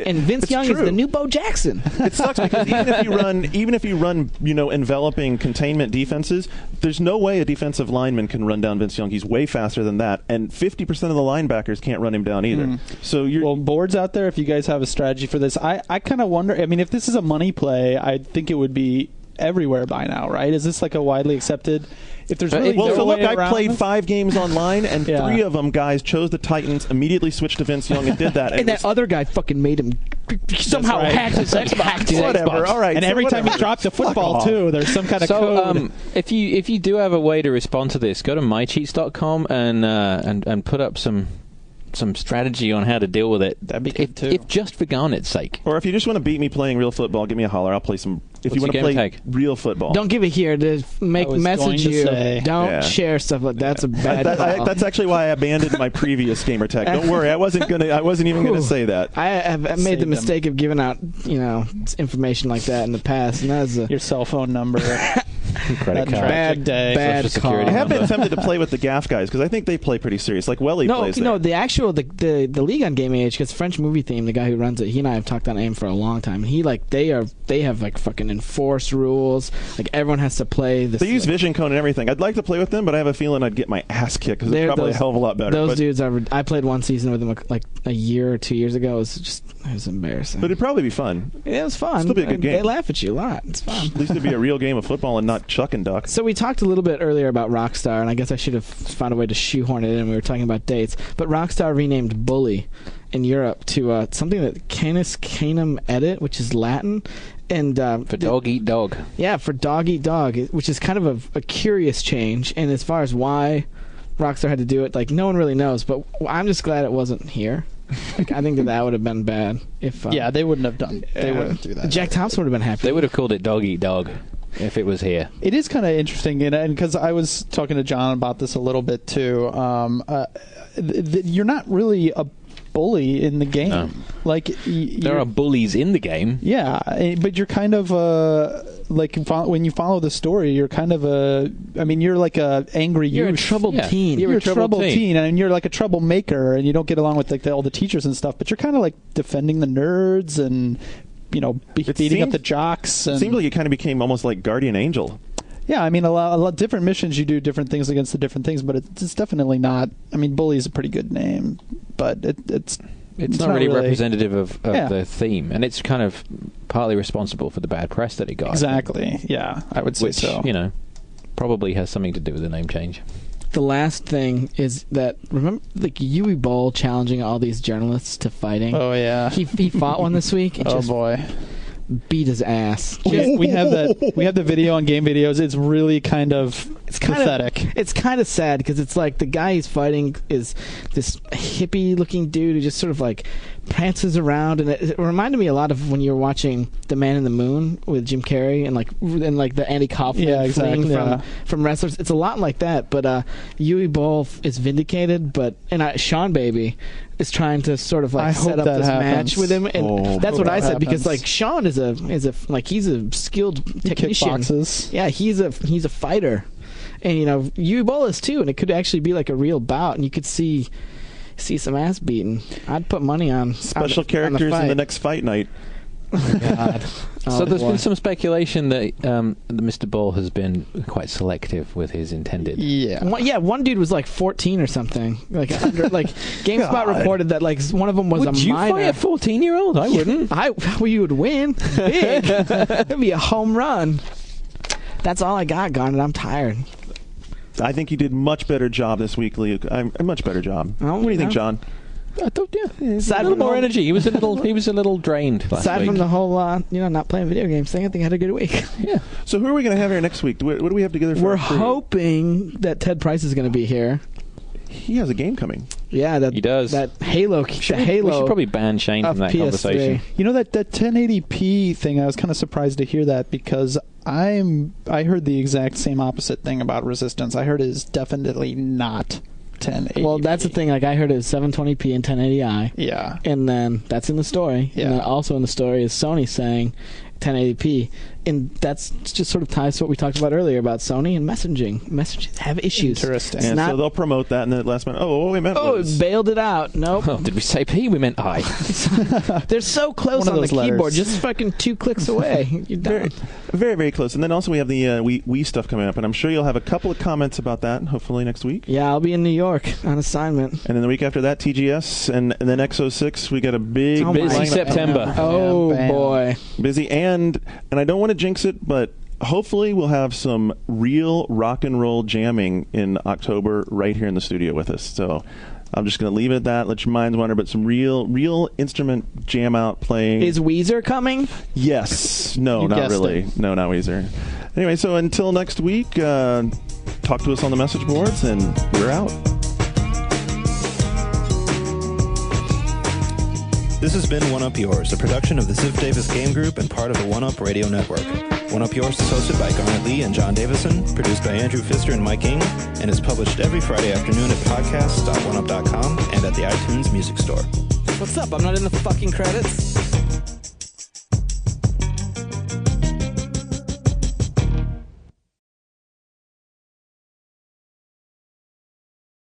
And Vince Young is the new Bo Jackson. It sucks because even if you run enveloping containment defenses, there's no way a defensive lineman can run down Vince Young. He's way faster than that, and 50% of the linebackers can't run him down either. So boards out there, if you guys have a strategy for this, I kind of wonder. I mean, if this is a money play, I think it would be everywhere by now, right? Is this like a widely accepted? If there's really I played 5 games online, and 3 of them guys chose the Titans, immediately switched to Vince Young, and did that. And that other guy fucking made him somehow hacked his Xbox. Whatever. All right. And every time he dropped the football too, there's some kind of code. If you do have a way to respond to this, go to mycheats.com and put up some strategy on how to deal with it. That'd be good too. If just for Garnet's sake. Or if you just want to beat me playing real football, give me a holler. I'll play some. If you want to play real football, don't give it here. To message you. Don't share stuff like that. That's a bad. That's actually why I abandoned my previous gamer tag. Don't worry, I wasn't even gonna say that. I made the mistake of giving out information like that in the past, and that's your cell phone number. Credit card. Bad call. I have been tempted to play with the Gaff guys because I think they play pretty serious. Like Welly plays. No, the league on Game Age, because French Movie Theme, the guy who runs it, he and I have talked on AIM for a long time. They have like fucking enforced rules. Like everyone has to play this. They use Vision Cone and everything. I'd like to play with them, but I have a feeling I'd get my ass kicked because it's probably a hell of a lot better. Those dudes I played one season with them like a year or 2 years ago. It was embarrassing. But it'd probably be fun. It was fun. Still be a good game. They laugh at you a lot. It's fun. At least it'd be a real game of football and not chuck and duck. So we talked a little bit earlier about Rockstar, and I guess I should have found a way to shoehorn it in. We were talking about dates, but Rockstar renamed Bully in Europe to something that Canis Canem Edit, which is Latin, and for dog eat dog. Yeah, for dog eat dog, which is kind of a curious change. And as far as why Rockstar had to do it, like no one really knows. But I'm just glad it wasn't here. Like, I think that would have been bad if. They wouldn't have done. They wouldn't do that. Jack Thompson would have been happy. They would have called it dog eat dog if it was here. It is kind of interesting, and because I was talking to John about this a little bit too. You're not really a bully in the game. No. Like there are bullies in the game. Yeah, but you're kind of like when you follow the story, you're kind of you're like a angry. You're a troubled teen. You're a troubled teen, and you're like a troublemaker, and you don't get along with like all the teachers and stuff. But you're kind of like defending the nerds and beating up the jocks. And it seems like you kind of became almost like guardian angel. Yeah, I mean, a lot different missions. You do different things against the different things, but it's definitely not. I mean, bully is a pretty good name, but it's not really representative of the theme, and it's kind of partly responsible for the bad press that it got. Exactly. Yeah, I would say so. Probably has something to do with the name change. The last thing is that, remember like Yui Bowl challenging all these journalists to fighting? Oh yeah, he fought one this week. And oh boy. Beat his ass. We have the video on Game Videos. It's really kind of It's kind pathetic. It's kind of sad because it's like the guy he's fighting is this hippie-looking dude who just sort of like prances around, and it reminded me a lot of when you were watching The Man in the Moon with Jim Carrey and like the Andy Kaufman fleeing from wrestlers. It's a lot like that, but Yui Boll is vindicated, and Sean Baby is trying to sort of like set up this match with him, and that's what I said because like Sean is he's a skilled technician. Kickboxes. Yeah, he's a fighter, and Yui Boll is too, and it could actually be like a real bout, and you could see some ass beating. I'd put money on special characters in the next fight night. Oh my God. So there's been some speculation that Mr. Ball has been quite selective with his intended. Yeah. One dude was like 14 or something. Like GameSpot reported that like one of them was a minor. Would you fight a 14-year-old? I wouldn't. You would win big. It'd be a home run. That's all I got, Garnet. I'm tired. I think you did much better job this week, Luke. A much better job. What do you think, John? I thought, a little more energy. He was a little drained last aside week. from the whole, not playing video games thing, I think I had a good week. Yeah. So who are we going to have here next week? What do we have together for? We're hoping that Ted Price is going to be here. He has a game coming. Yeah, he does. That Halo. We should probably ban Shane from that PS3 conversation. That 1080p thing, I was kind of surprised to hear that because I heard the exact same opposite thing about Resistance. I heard it is definitely not 1080p. Well, that's the thing. Like I heard it was 720p and 1080i. Yeah. And then that's in the story. Yeah. And then also in the story is Sony saying 1080p. And that's just sort of ties to what we talked about earlier about Sony and messaging. Messages have issues. Interesting. And so they'll promote that in the last minute. Oh, what we meant was... it bailed it out. Nope. Oh, did we say P? We meant I. They're so close on the keyboard. letters. Just fucking 2 clicks away. You're done. Very, very close. And then also we have the Wii stuff coming up, and I'm sure you'll have a couple of comments about that, hopefully next week. Yeah, I'll be in New York on assignment. And then the week after that, TGS, and then X06. We got a big busy September. Oh, boy. Busy, and I don't want to jinx it, but hopefully we'll have some real rock and roll jamming in October right here in the studio with us. So I'm just going to leave it at that. Let your minds wander, but some real instrument jam out playing. Is Weezer coming? Yes. No, not really. No, not Weezer. Anyway, so until next week, talk to us on the message boards, and we're out. This has been One Up Yours, a production of the Ziff Davis Game Group and part of the One Up Radio Network. One Up Yours is hosted by Garnet Lee and John Davison, produced by Andrew Pfister and Mike Ing, and is published every Friday afternoon at podcasts.oneup.com and at the iTunes Music Store. What's up? I'm not in the fucking credits?